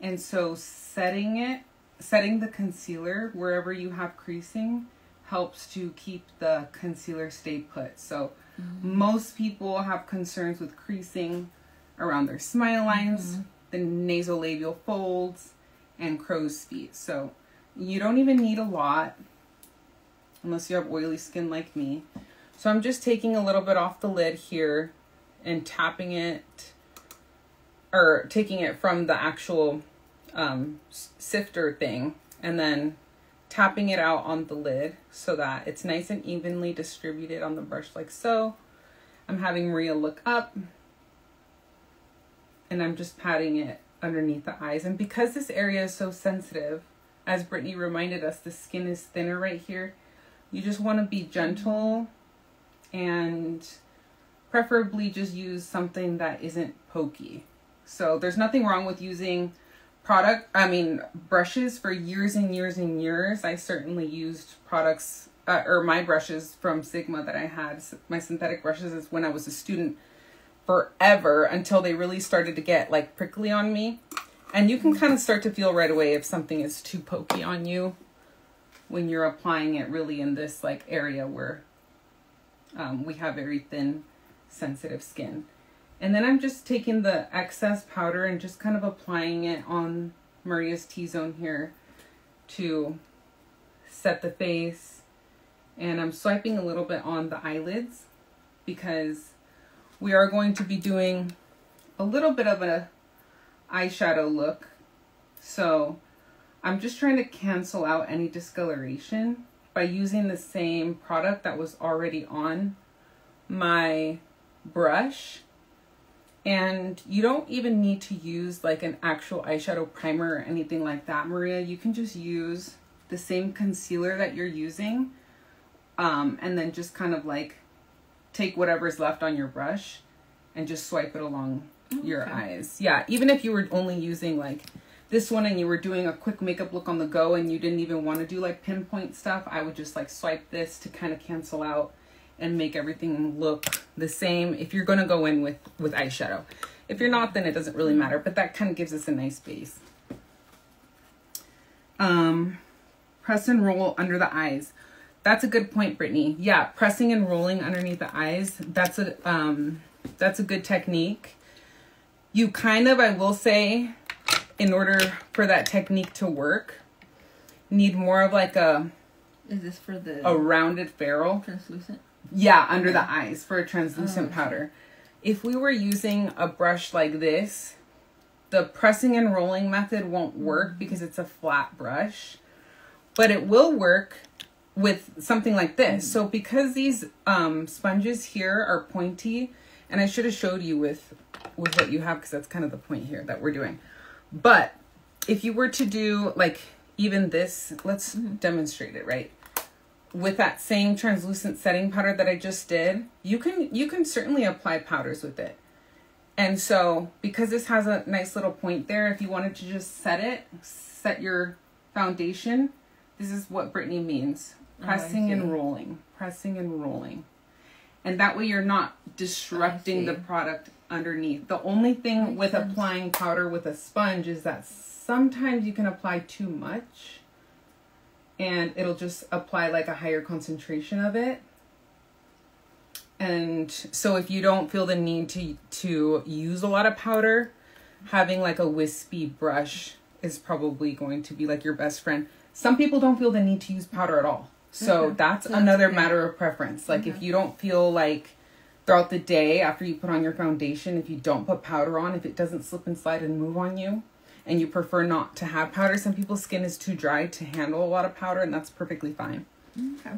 And so setting the concealer wherever you have creasing helps to keep the concealer stay put. So most people have concerns with creasing around their smile lines, the nasolabial folds, and crow's feet. So you don't even need a lot unless you have oily skin like me. So I'm just taking a little bit off the lid here and tapping it, or taking it from the actual sifter thing and then tapping it out on the lid so that it's nice and evenly distributed on the brush like so. I'm having Maria look up and I'm just patting it underneath the eyes. And because this area is so sensitive, as Brittany reminded us, the skin is thinner right here. You just want to be gentle and preferably just use something that isn't pokey. So there's nothing wrong with using brushes for years and years and years. I certainly used products, or my brushes from Sigma that I had, my synthetic brushes, is when I was a student forever, until they really started to get like prickly on me. And you can kind of start to feel right away if something is too pokey on you when you're applying it really in this like area where we have very thin, sensitive skin. And then I'm just taking the excess powder and just kind of applying it on Maria's T-zone here to set the face. And I'm swiping a little bit on the eyelids because we are going to be doing a little bit of an eyeshadow look. So I'm just trying to cancel out any discoloration by using the same product that was already on my brush. And you don't even need to use like an actual eyeshadow primer or anything like that, Maria. You can just use the same concealer that you're using, and then just kind of like take whatever's left on your brush and just swipe it along your eyes. Yeah, even if you were only using like this one and you were doing a quick makeup look on the go and you didn't even want to do like pinpoint stuff, I would just like swipe this to kind of cancel out and make everything look the same if you're going to go in with eyeshadow. If you're not, then it doesn't really matter, but that kind of gives us a nice base. Press and roll under the eyes. That's a good point, Brittany. Yeah, pressing and rolling underneath the eyes. That's a good technique. You kind of, I will say, in order for that technique to work, need more of like a... Is this for the... A rounded ferrule. Translucent? Yeah, under the eyes for a translucent powder. If we were using a brush like this, the pressing and rolling method won't work because it's a flat brush. But it will work with something like this. So because these sponges here are pointy, and I should have showed you with what you have because that's kind of the point here that we're doing. But if you were to do like even this, let's demonstrate it, right? With that same translucent setting powder that I just did, you can certainly apply powders with it. And so because this has a nice little point there, if you wanted to just set your foundation, this is what Brittany means. Pressing and rolling. Pressing and rolling. And that way you're not disrupting the product underneath. The only thing with applying powder with a sponge is that sometimes you can apply too much and it'll just apply like a higher concentration of it. And so if you don't feel the need to use a lot of powder, having like a wispy brush is probably going to be like your best friend. Some people don't feel the need to use powder at all. So that's another matter of preference. Like if you don't feel like throughout the day after you put on your foundation, if you don't put powder on, if it doesn't slip and slide and move on you, and you prefer not to have powder, some people's skin is too dry to handle a lot of powder, and that's perfectly fine. Okay.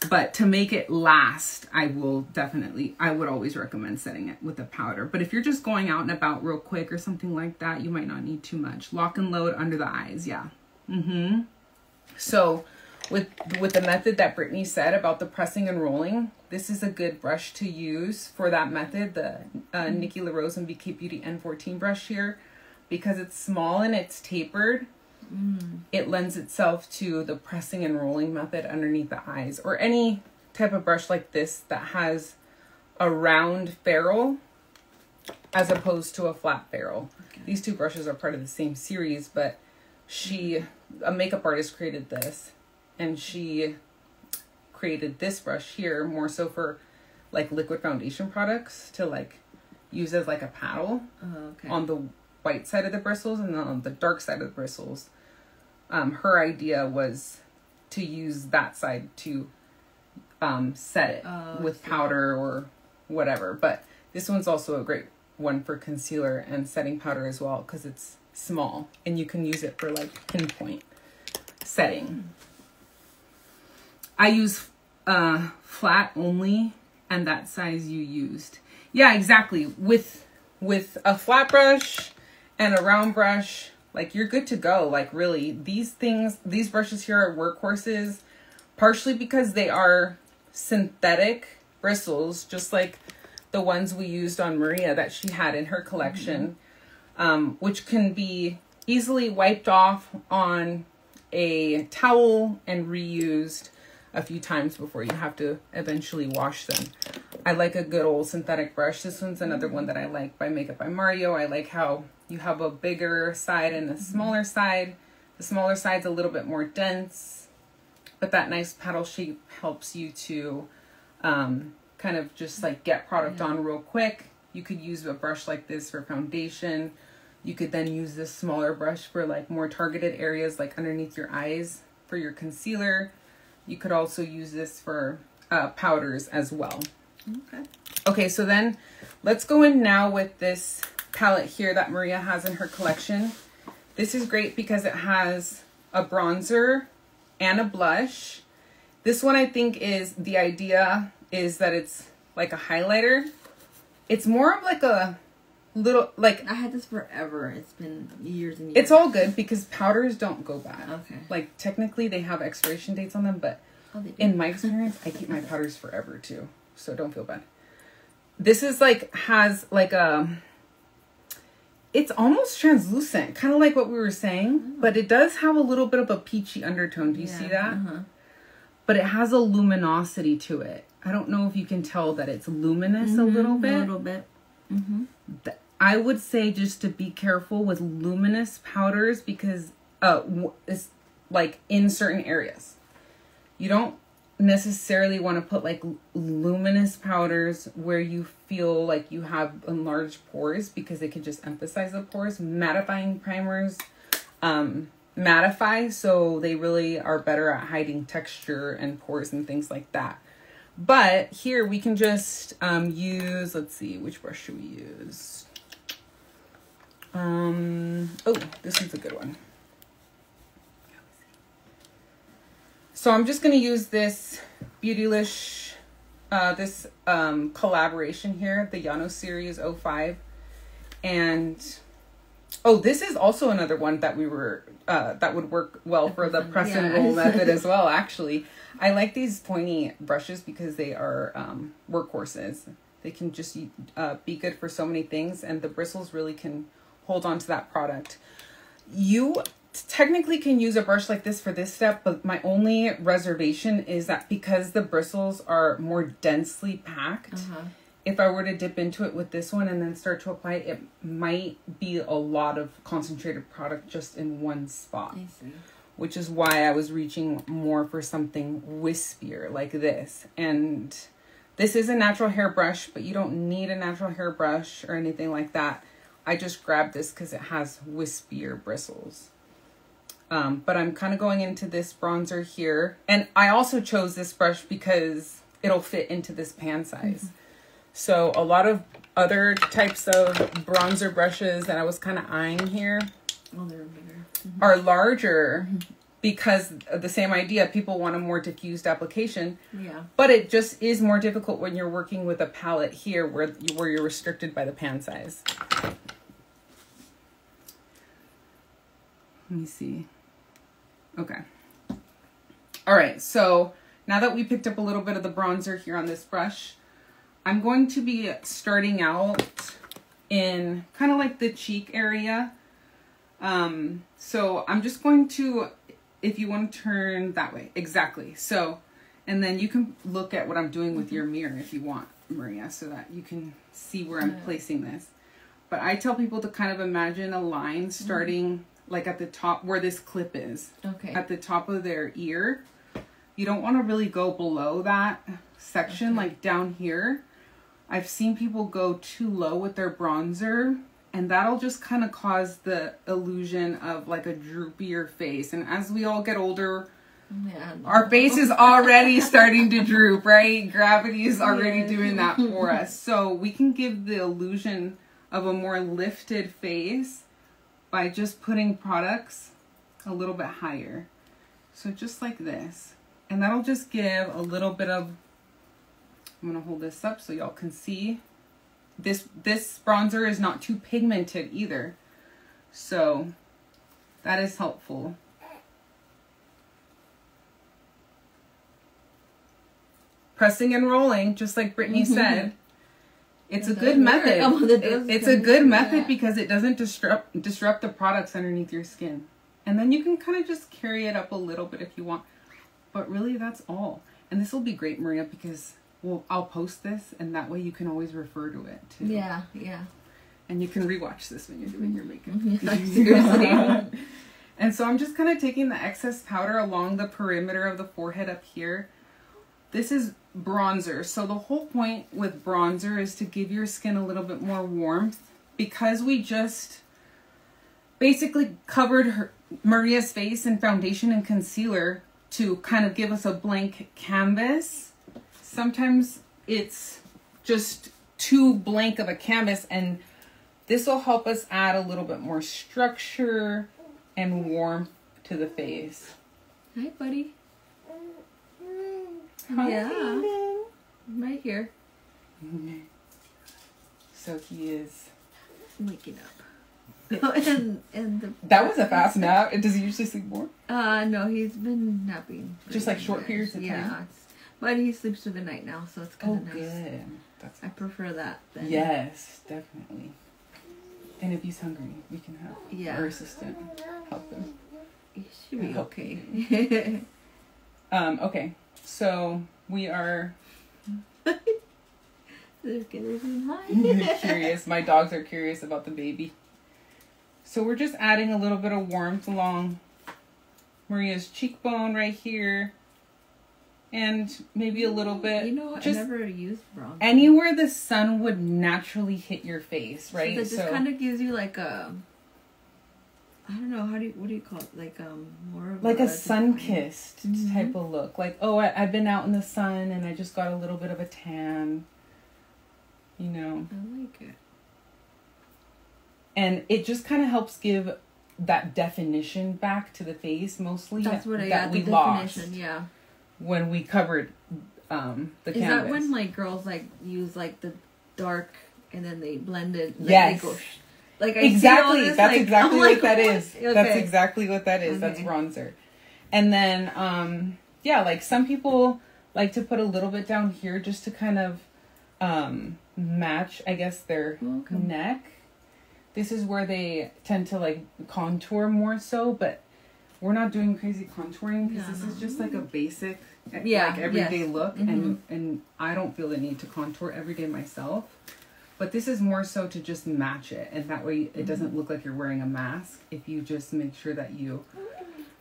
But to make it last, I would always recommend setting it with a powder. But if you're just going out and about real quick or something like that, you might not need too much. Lock and load under the eyes, yeah. So with the method that Brittany said about the pressing and rolling, this is a good brush to use for that method, the Nikki LaRose and BK Beauty N14 brush here. Because it's small and it's tapered, it lends itself to the pressing and rolling method underneath the eyes. Or any type of brush like this that has a round ferrule as opposed to a flat ferrule. Okay. These two brushes are part of the same series, but a makeup artist created this. And she created this brush here more so for like liquid foundation products to like use as like a paddle on the white side of the bristles, and then on the dark side of the bristles. Her idea was to use that side to set it with powder or whatever. But this one's also a great one for concealer and setting powder as well because it's small and you can use it for like pinpoint setting. I use flat only, and that size you used. Yeah, exactly. With a flat brush and a round brush, like you're good to go. Like really, these brushes here are workhorses, partially because they are synthetic bristles, just like the ones we used on Maria that she had in her collection, which can be easily wiped off on a towel and reused a few times before you have to eventually wash them. I like a good old synthetic brush. This one's another one that I like by Makeup by Mario. I like how you have a bigger side and a smaller side. The smaller side's a little bit more dense, but that nice paddle shape helps you to kind of just like get product on real quick. You could use a brush like this for foundation. You could then use this smaller brush for like more targeted areas like underneath your eyes for your concealer. You could also use this for powders as well. Okay, so then let's go in now with this palette here that Maria has in her collection. This is great because it has a bronzer and a blush. This one I think is, the idea is that it's like a highlighter. It's more of like a little, like... I had this forever. It's been years and years. It's all good because powders don't go bad. Okay. Like technically they have expiration dates on them, but in my experience, I keep my powders forever too. So don't feel bad. This is like, has like a, it's almost translucent, kind of like what we were saying, but it does have a little bit of a peachy undertone. Do you see that? but it has a luminosity to it. I don't know if you can tell that it's luminous a little bit. A little bit. I would say just to be careful with luminous powders because it's like in certain areas. You don't necessarily want to put like luminous powders where you feel like you have enlarged pores because they can just emphasize the pores. Mattifying primers mattify, so they really are better at hiding texture and pores and things like that. But here we can just use, let's see, which brush should we use? Oh, this is a good one. So I'm just going to use this Beautylish, this collaboration here, the Yano Series 05. And, oh, this is also another one that we were, that would work well for the press and roll method as well, actually. I like these pointy brushes because they are workhorses. They can just be good for so many things, and the bristles really can hold on to that product. You technically can use a brush like this for this step, but my only reservation is that because the bristles are more densely packed, if I were to dip into it with this one and then start to apply it, it might be a lot of concentrated product just in one spot. I see. Which is why I was reaching more for something wispier like this. And this is a natural hair brush, but you don't need a natural hair brush or anything like that. I just grabbed this because it has wispier bristles. But I'm kind of going into this bronzer here. And I also chose this brush because it'll fit into this pan size. So a lot of other types of bronzer brushes that I was kind of eyeing here are larger because of the same idea. People want a more diffused application. Yeah. But it just is more difficult when you're working with a palette here where you're restricted by the pan size. Let me see. Okay. All right. So now that we picked up a little bit of the bronzer here on this brush, I'm going to be starting out in kind of like the cheek area. So I'm just going to, if you want to turn that way, exactly. So, and then you can look at what I'm doing with your mirror if you want, Maria, so that you can see where I'm placing this. But I tell people to kind of imagine a line starting like at the top where this clip is. Okay. At the top of their ear. You don't want to really go below that section, like down here. I've seen people go too low with their bronzer, and that'll just kind of cause the illusion of like a droopier face. And as we all get older, our face is already starting to droop, right? Gravity is already doing that for us. So we can give the illusion of a more lifted face by just putting products a little bit higher. So just like this. And that'll just give a little bit of, I'm going to hold this up so y'all can see. This bronzer is not too pigmented either. So that is helpful. Pressing and rolling, just like Brittany said. It's a good method. It's a good method because it doesn't disrupt the products underneath your skin. And then you can kind of just carry it up a little bit if you want. But really, that's all. And this will be great, Maria, because I'll post this, and that way you can always refer to it, too. Yeah, yeah. And you can rewatch this when you're doing your makeup. Seriously. And so I'm just kind of taking the excess powder along the perimeter of the forehead up here. This is bronzer. So the whole point with bronzer is to give your skin a little bit more warmth. Because we just basically covered Maria's face in foundation and concealer to kind of give us a blank canvas. Sometimes it's just too blank of a canvas, and this will help us add a little bit more structure and warmth to the face. Hi, buddy. Hi, yeah, I'm right here. So he is waking up. and that was a fast nap. Does he usually sleep more? No, he's been napping. Just like short periods of time? Yeah, but he sleeps through the night now, so it's kind of nice. Good. I prefer that. Then. Yes, definitely. And if he's hungry, we can have our assistant help him. He should be okay. Okay. So we are They're curious. My dogs are curious about the baby. So we're just adding a little bit of warmth along Maria's cheekbone right here. And maybe a little bit. You know, just I never used bronzer. Anywhere the sun would naturally hit your face, right? So that just kind of gives you like a, I don't know, what do you call it? Like more of like a sun-kissed type of look. Like, oh, I've been out in the sun and I just got a little bit of a tan. You know. I like it. And it just kind of helps give that definition back to the face, mostly. That's what that we lost. Yeah. When we covered the canvas. Is that when like girls like use like the dark and then they blend it? Like, yes. They go like I exactly. See all this, that's like, exactly like, what that is. Okay. That's exactly what that is. That's bronzer. And then yeah, like some people like to put a little bit down here just to kind of match, I guess, their neck. This is where they tend to like contour more so, but we're not doing crazy contouring because this is just like a basic, like everyday look, and I don't feel the need to contour every day myself. But this is more so to just match it, and that way it doesn't look like you're wearing a mask. If you just make sure that you,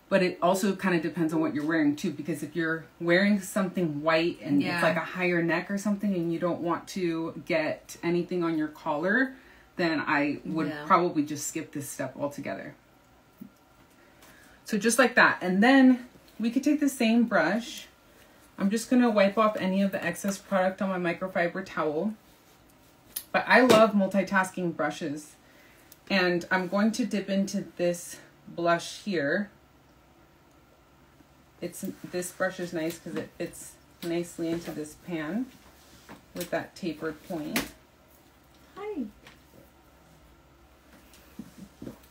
but it also kind of depends on what you're wearing too, because if you're wearing something white and it's like a higher neck or something, and you don't want to get anything on your collar, then I would probably just skip this step altogether. So just like that. And then we could take the same brush. I'm just going to wipe off any of the excess product on my microfiber towel. But I love multitasking brushes. And I'm going to dip into this blush here. This brush is nice because it fits nicely into this pan with that tapered point. Hi.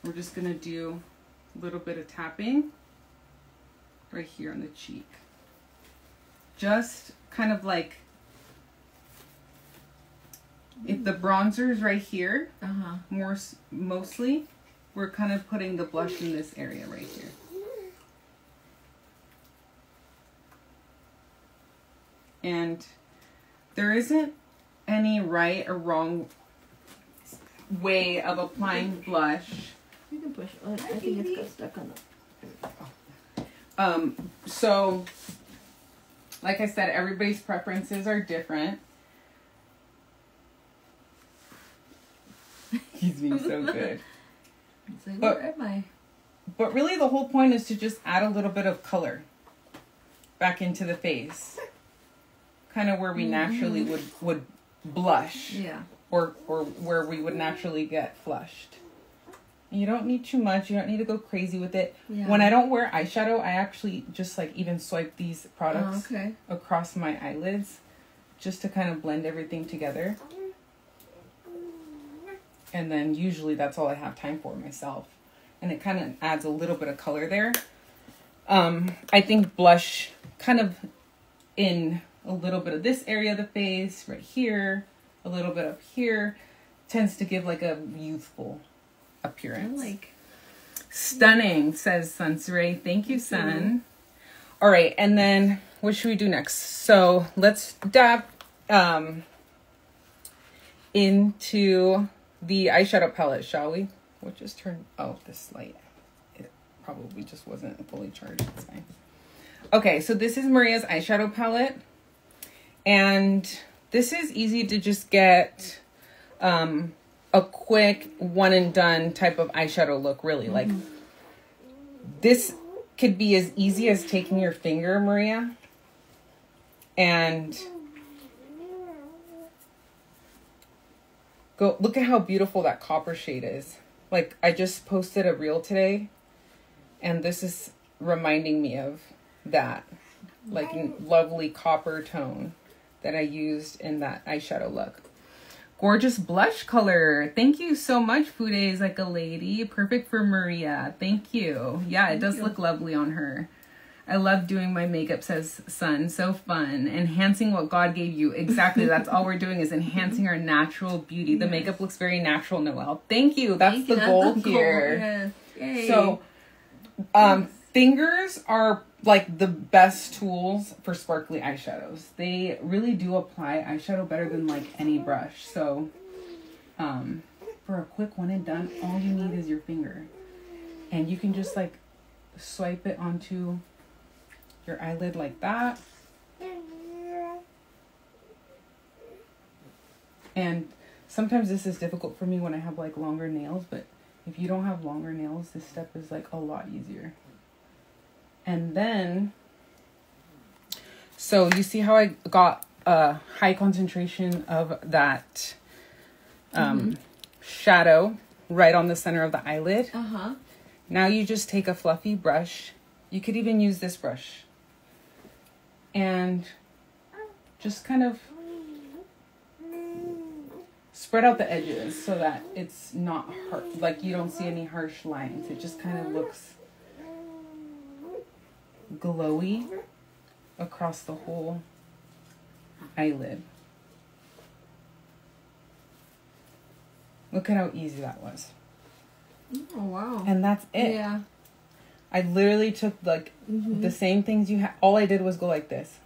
We're just going to do a little bit of tapping right here on the cheek. Just kind of like, if the bronzer is right here, mostly, we're kind of putting the blush in this area right here. And there isn't any right or wrong way of applying blush. You can push. I think it's got stuck on the. So, like I said, everybody's preferences are different. He's being so good. It's like, where am I? But really, the whole point is to just add a little bit of color back into the face, kind of where we naturally would blush. Yeah. Or where we would naturally get flushed. You don't need too much. You don't need to go crazy with it. Yeah. When I don't wear eyeshadow, I actually just like even swipe these products across my eyelids just to kind of blend everything together. And then usually that's all I have time for myself. And it kind of adds a little bit of color there. I think blush kind of in a little bit of this area of the face, right here, a little bit up here, tends to give like a youthful appearance. Stunning, says Sunsaray. Thank you, Sun. All right, and then what should we do next? So let's dab into the eyeshadow palette, shall we? We'll just turn, this light. It probably just wasn't fully charged. It's fine. Okay, so this is Maria's eyeshadow palette. And this is easy to just get a quick one and done type of eyeshadow look, really. Like, this could be as easy as taking your finger, Maria, and go look at how beautiful that copper shade is. Like, I just posted a reel today, and this is reminding me of that, like, lovely copper tone that I used in that eyeshadow look. Gorgeous blush color. Thank you so much, Fude's Like a Lady. Perfect for Maria. Thank you. Yeah, it does look lovely on her. I love doing my makeup, says Sun. So fun. Enhancing what God gave you. Exactly. That's all we're doing is enhancing our natural beauty. The makeup looks very natural, Noelle. Thank you. That's the goal here. Yes. Yay. So, fingers are like the best tools for sparkly eyeshadows. They really do apply eyeshadow better than like any brush. So for a quick one and done, all you need is your finger. And you can just like swipe it onto your eyelid like that. And sometimes this is difficult for me when I have like longer nails, but if you don't have longer nails, this step is like a lot easier. And then, so you see how I got a high concentration of that shadow right on the center of the eyelid? Uh-huh. Now you just take a fluffy brush. You could even use this brush. And just kind of spread out the edges so that it's not hard, like you don't see any harsh lines. It just kind of looks glowy across the whole eyelid. Look at how easy that was. Oh, wow. And that's it. Yeah. I literally took like the same things you had. All I did was go like this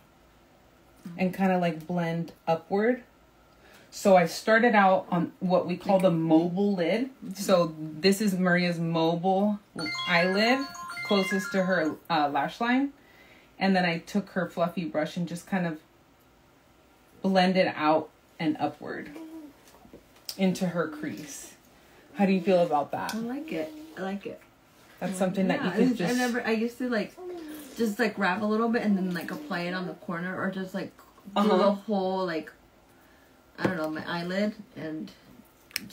and kind of like blend upward. So I started out on what we call the mobile lid. So this is Maria's mobile eyelid, closest to her lash line. And then I took her fluffy brush and just kind of blended out and upward into her crease. How do you feel about that? I like it. I like it. That's something that you could just... I used to like, just like grab a little bit and then like apply it on the corner, or just like do the whole like, I don't know, my eyelid and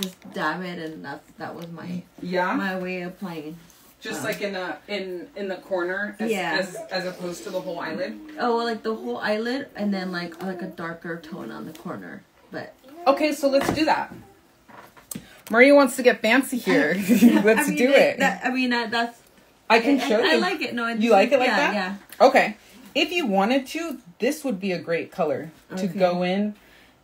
just dab it, and that was my my way of applying. Just like in the corner, as opposed to the whole eyelid. Oh, well, like the whole eyelid, and then like a darker tone on the corner. But okay, so let's do that. Maria wants to get fancy here. Let's do it. That's. I can show you. I like it. No, you like it like that? Yeah. Okay. If you wanted to, this would be a great color to go in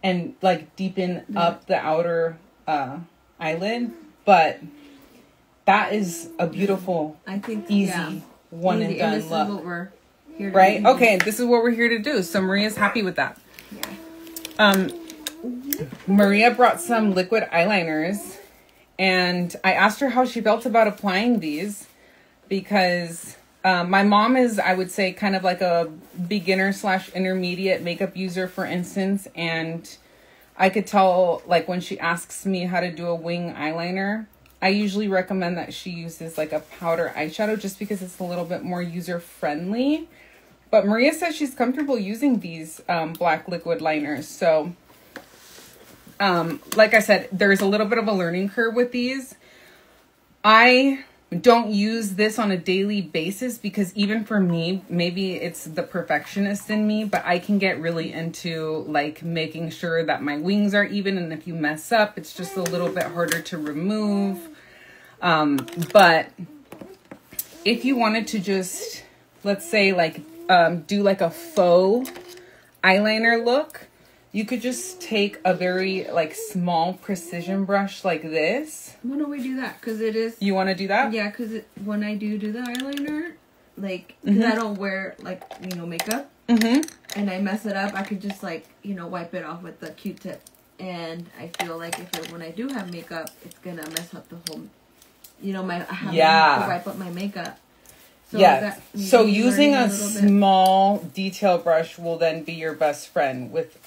and like deepen up the outer eyelid, but that is a beautiful, easy one and done look. This is what we're here to right? do. Okay, this is what we're here to do. So Maria's happy with that. Yeah. Maria brought some liquid eyeliners, and I asked her how she felt about applying these because my mom is, I would say, kind of like a beginner / intermediate makeup user, for instance, and I could tell, like, when she asks me how to do a wing eyeliner, I usually recommend that she uses like a powder eyeshadow just because it's a little bit more user-friendly. But Maria says she's comfortable using these black liquid liners. So, like I said, there's a little bit of a learning curve with these. I don't use this on a daily basis because even for me, maybe it's the perfectionist in me, but I can get really into like making sure that my wings are even. And if you mess up, it's just a little bit harder to remove. But if you wanted to just, let's say like, do like a faux eyeliner look, you could just take a very like small precision brush like this. Why don't we do that? Because it is... You want to do that? Yeah, because when I do the eyeliner, like, because I don't wear, like, makeup, and I mess it up, I could just, like, wipe it off with the Q-tip. And I feel like when I do have makeup, it's going to mess up the whole, I have to wipe up my makeup. So so using a small detail brush will then be your best friend with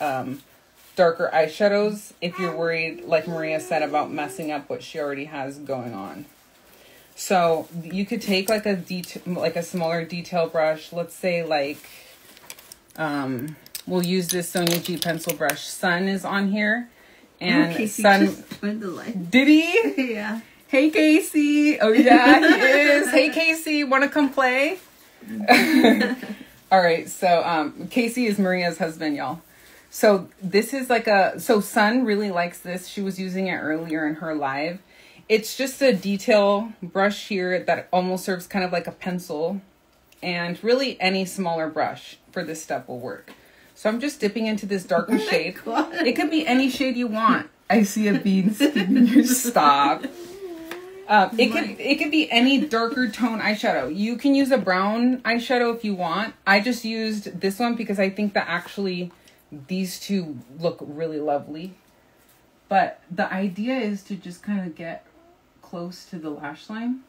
darker eyeshadows if you're worried, like Maria said, about messing up what she already has going on. So you could take like a smaller detail brush. Let's say like we'll use this Sonia G pencil brush. Sun is on here, and Sun did he? Yeah. Hey, Casey. Oh, yeah, he is. Hey, Casey, want to come play? All right. So Casey is Maria's husband, y'all. So this is like so Sun really likes this. She was using it earlier in her live. It's just a detail brush here that almost serves kind of like a pencil. And really any smaller brush for this step will work. So I'm just dipping into this darker shade. It could be any shade you want. I see a bean sticking in your stop. It could be any darker tone eyeshadow. You can use a brown eyeshadow if you want. I just used this one because I think that actually these two look really lovely. But the idea is to just kind of get close to the lash line.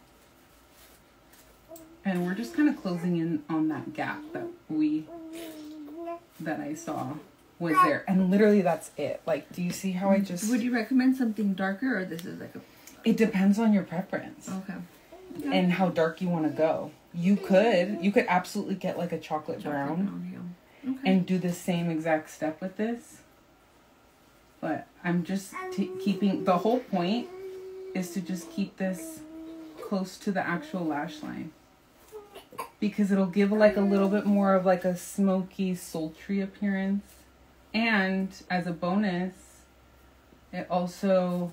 And we're just kind of closing in on that gap that I saw was there. And literally that's it. Like, do you see how I just... Would you recommend something darker, or this is like a... It depends on your preference. Okay. And how dark you want to go. You could absolutely get like a chocolate brown and do the same exact step with this. But I'm just keeping, the whole point is to just keep this close to the actual lash line. Because it'll give like a little bit more of like a smoky, sultry appearance. And as a bonus, it also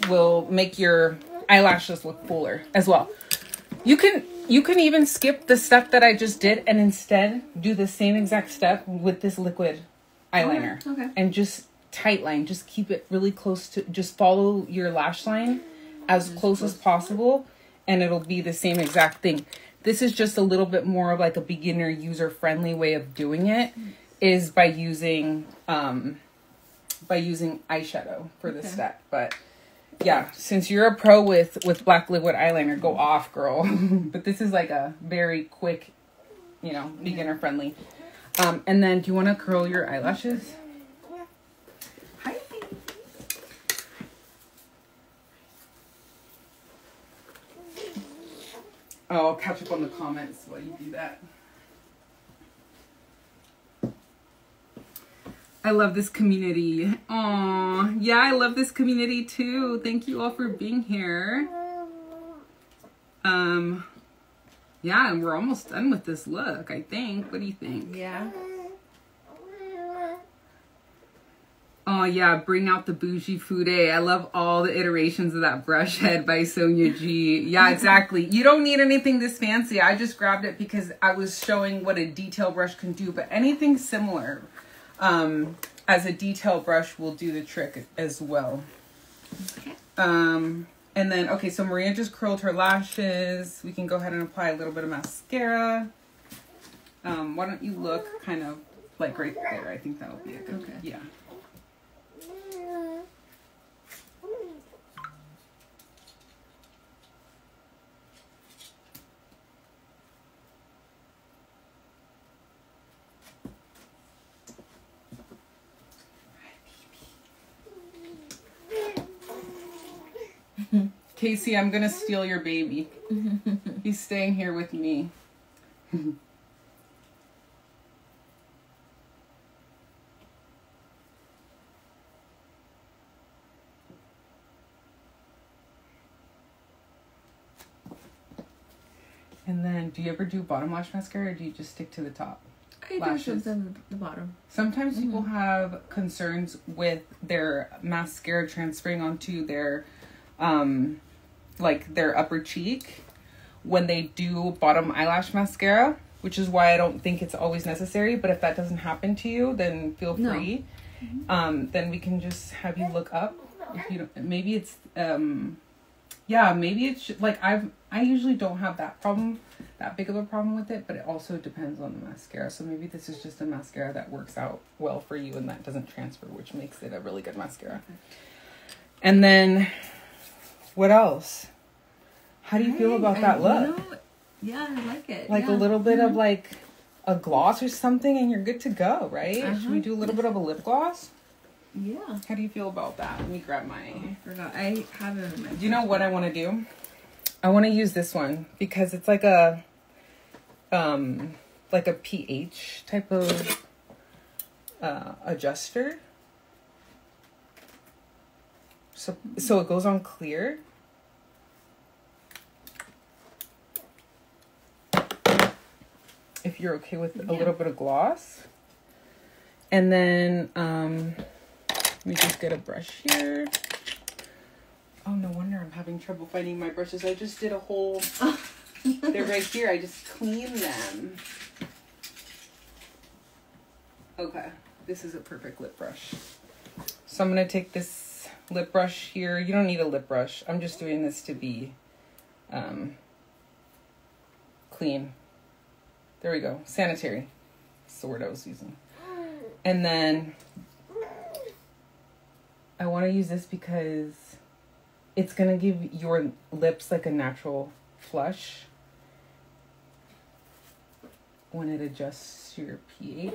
will make your eyelashes look fuller as well. You can even skip the step that I just did and instead do the same exact step with this liquid eyeliner. Okay. And just tight line. Just keep it really close to, just follow your lash line as close as possible and it'll be the same exact thing. This is just a little bit more of like a beginner user friendly way of doing it is by using eyeshadow for this step. But yeah, since you're a pro with black liquid eyeliner, go off, girl. But this is like a very quick, beginner friendly. And then do you want to curl your eyelashes? Hi. Oh, I'll catch up on the comments while you do that. I love this community. Aw, yeah, I love this community too. Thank you all for being here. Yeah, and we're almost done with this look, I think. What do you think? Yeah. Oh yeah, bring out the bougie fude. I love all the iterations of that brush head by Sonia G. Yeah, exactly. You don't need anything this fancy. I just grabbed it because I was showing what a detail brush can do, but anything similar as a detail brush will do the trick as well. Okay. And then, okay, so Maria just curled her lashes. We can go ahead and apply a little bit of mascara. Why don't you look kind of like right there? I think that'll be a good, yeah. Casey, I'm gonna steal your baby. He's staying here with me. And then, do you ever do bottom lash mascara or do you just stick to the top? I do sometimes the bottom. Sometimes people have concerns with their mascara transferring onto their like their upper cheek when they do bottom eyelash mascara, which is why I don't think it's always necessary. But if that doesn't happen to you, then feel free. Then we can just have you look up. If you don't, maybe it's yeah, maybe it's like I usually don't have that big of a problem with it, but it also depends on the mascara. So maybe this is just a mascara that works out well for you and that doesn't transfer, which makes it a really good mascara. And then what else? How do you feel about that look? Yeah, I like it. Like a little bit of like a gloss or something and you're good to go, right? Should we do a little bit of a lip gloss? Yeah. How do you feel about that? Let me grab my... I forgot. I have it in my... Do you know what I want to do? I want to use this one because it's like a pH type of adjuster. So it goes on clear. If you're okay with a little bit of gloss. And then let me just get a brush here. Oh, no wonder I'm having trouble finding my brushes. I just did a whole... They're right here. I just cleaned them. Okay. This is a perfect lip brush. So I'm going to take this lip brush here. You don't need a lip brush. I'm just doing this to be clean. There we go. Sanitary. That's the word I was using. And then I want to use this because it's going to give your lips like a natural flush when it adjusts your pH.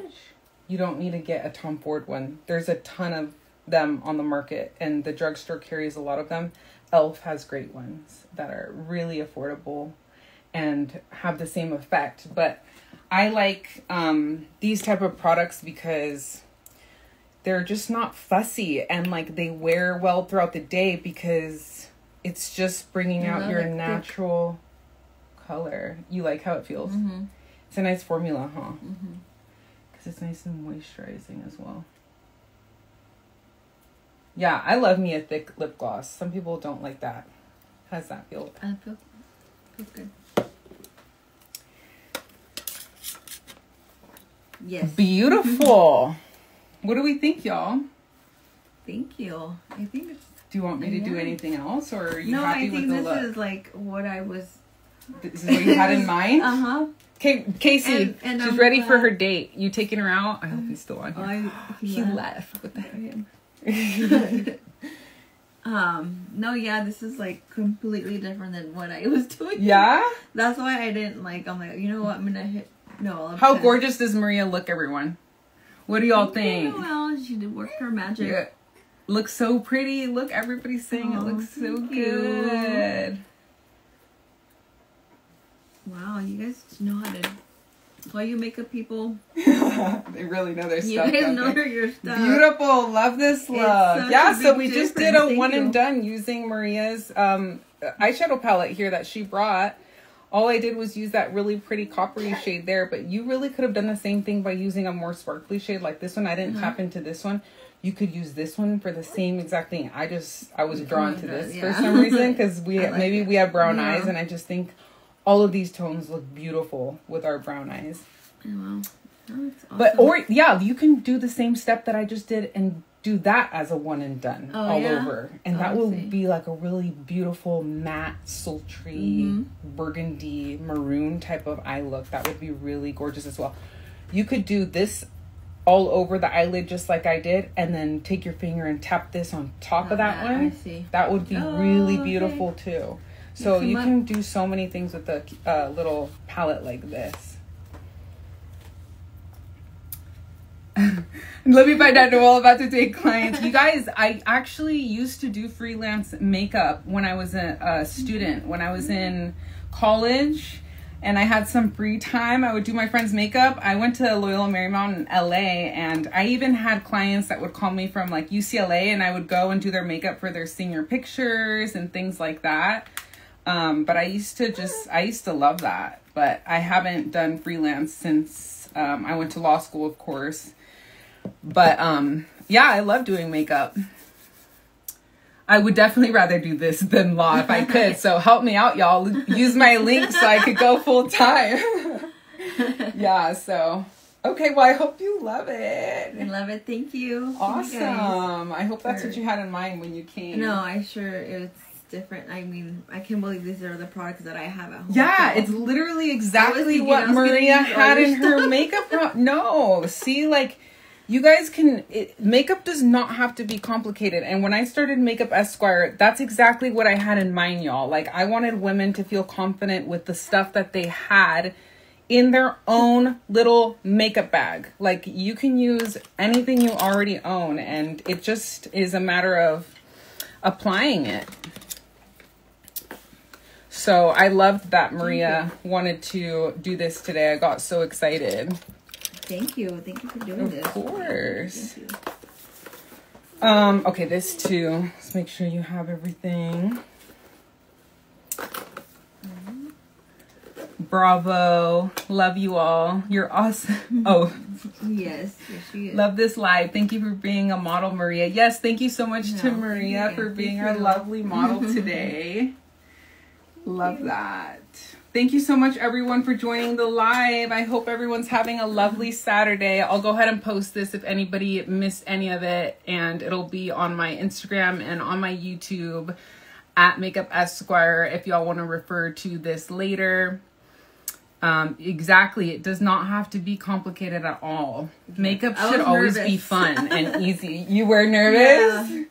You don't need to get a Tom Ford one. There's a ton of them on the market, and the drugstore carries a lot of them. Elf has great ones that are really affordable and have the same effect. But I like these type of products because they're just not fussy, and like they wear well throughout the day because it's just bringing out your natural color. You like how it feels? Mm-hmm. It's a nice formula, huh? Mm-hmm. Because it's nice and moisturizing as well. Yeah, I love me a thick lip gloss. Some people don't like that. How does that feel? Feels good. Yes. Beautiful. What do we think, y'all? Thank you. I think it's... Do you want me to do anything else, or are you happy with the look? No, I think this is like what I was... This is what you had in mind? Uh-huh. Okay, Casey, and she's ready for her date. You taking her out? I hope he's still on here. He left. What the heck? No, yeah, this is like completely different than what I was doing. Yeah? That's why I didn't like, I'm like, you know what, I'm gonna hit Noelle. How gorgeous does Maria look, everyone? What do y'all think? Well, she did work her magic. Yeah. Looks so pretty. Look, everybody's saying it looks so good. Wow, you guys know how to... All you makeup people. They really know their stuff. You guys know your stuff. Beautiful. Love this look. Yeah, so we just did a one and done using Maria's eyeshadow palette here that she brought. All I did was use that really pretty coppery shade there, but you really could have done the same thing by using a more sparkly shade like this one. I didn't tap into this one. You could use this one for the same exact thing. I was drawn to this for some reason because we had brown eyes, and I just think all of these tones look beautiful with our brown eyes. Oh, wow. That's awesome. You can do the same step that I just did and do that as a one and done over. And that will be like a really beautiful matte, sultry, burgundy, maroon type of eye look. That would be really gorgeous as well. You could do this all over the eyelid just like I did, and then take your finger and tap this on top of that one. I see. That would be really beautiful too. So you can do so many things with a little palette like this. Let me find out Noelle about to take clients. You guys, I actually used to do freelance makeup when I was a student. When I was in college and I had some free time, I would do my friend's makeup. I went to Loyola Marymount in LA, and I even had clients that would call me from like UCLA, and I would go and do their makeup for their senior pictures and things like that. But I used to love that, but I haven't done freelance since I went to law school, of course. But yeah, I love doing makeup. I would definitely rather do this than law if I could. So help me out, y'all. Use my link so I could go full time. Yeah, so okay, well, I hope you love it. I love it. Thank you. Awesome. I hope that's what you had in mind when you came. No, it's different. I mean, I can't believe these are the products that I have at home. Yeah, it's literally exactly what Maria had in her makeup. No, see, like, you guys makeup does not have to be complicated. And when I started MakeupEsquire, that's exactly what I had in mind, y'all. Like, I wanted women to feel confident with the stuff that they had in their own little makeup bag. Like, you can use anything you already own, and it just is a matter of applying it. So I loved that Maria wanted to do this today. I got so excited. Thank you. Thank you for doing this. Of course. Okay, this too. Let's make sure you have everything. Bravo. Love you all. You're awesome. Oh. Yes, she is. Love this live. Thank you for being a model, Maria. Yes, thank you so much to Maria for being our lovely model today. Love that. Thank you so much, everyone, for joining the live. I hope everyone's having a lovely Saturday. I'll go ahead and post this if anybody missed any of it, and it'll be on my Instagram and on my YouTube at MakeupEsquire if y'all want to refer to this later. Exactly. It does not have to be complicated at all. Makeup should always be fun and easy. You were nervous? Yeah.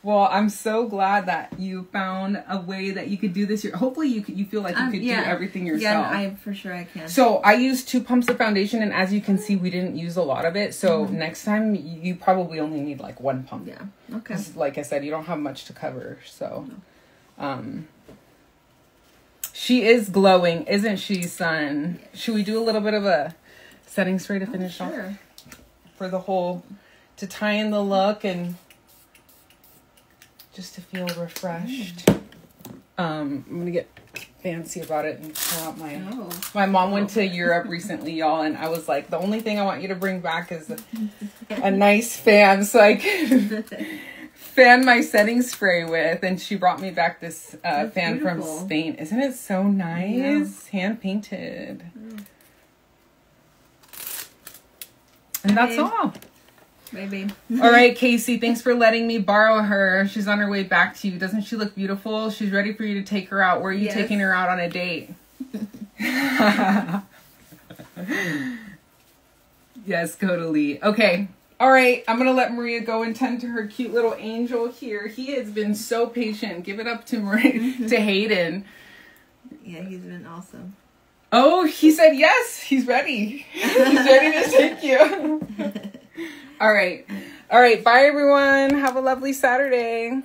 Well, I'm so glad that you found a way that you could do this. Hopefully you feel like you could do everything yourself. Yeah, for sure I can. So I used 2 pumps of foundation, and as you can see, we didn't use a lot of it. So next time you probably only need like 1 pump. Yeah. Okay. Like I said, you don't have much to cover. So, she is glowing, isn't she, son? Should we do a little bit of a setting spray to finish off? For the whole, to tie in the look and just to feel refreshed. I'm gonna get fancy about it and pull out my mom went to Europe recently, y'all, and I was like, the only thing I want you to bring back is a nice fan so I can fan my setting spray with. And she brought me back this fan from Spain. Isn't it so nice? Yeah. Hand painted. And that's all. Maybe. All right, Casey, thanks for letting me borrow her. She's on her way back to you. Doesn't she look beautiful? She's ready for you to take her out. Where are you taking her out on a date? Yes, totally. Okay. All right. I'm going to let Maria go and tend to her cute little angel here. He has been so patient. Give it up to Maria, to Hayden. Yeah, he's been awesome. Oh, he said yes. He's ready. He's ready to take you. All right. Bye, everyone. Have a lovely Saturday.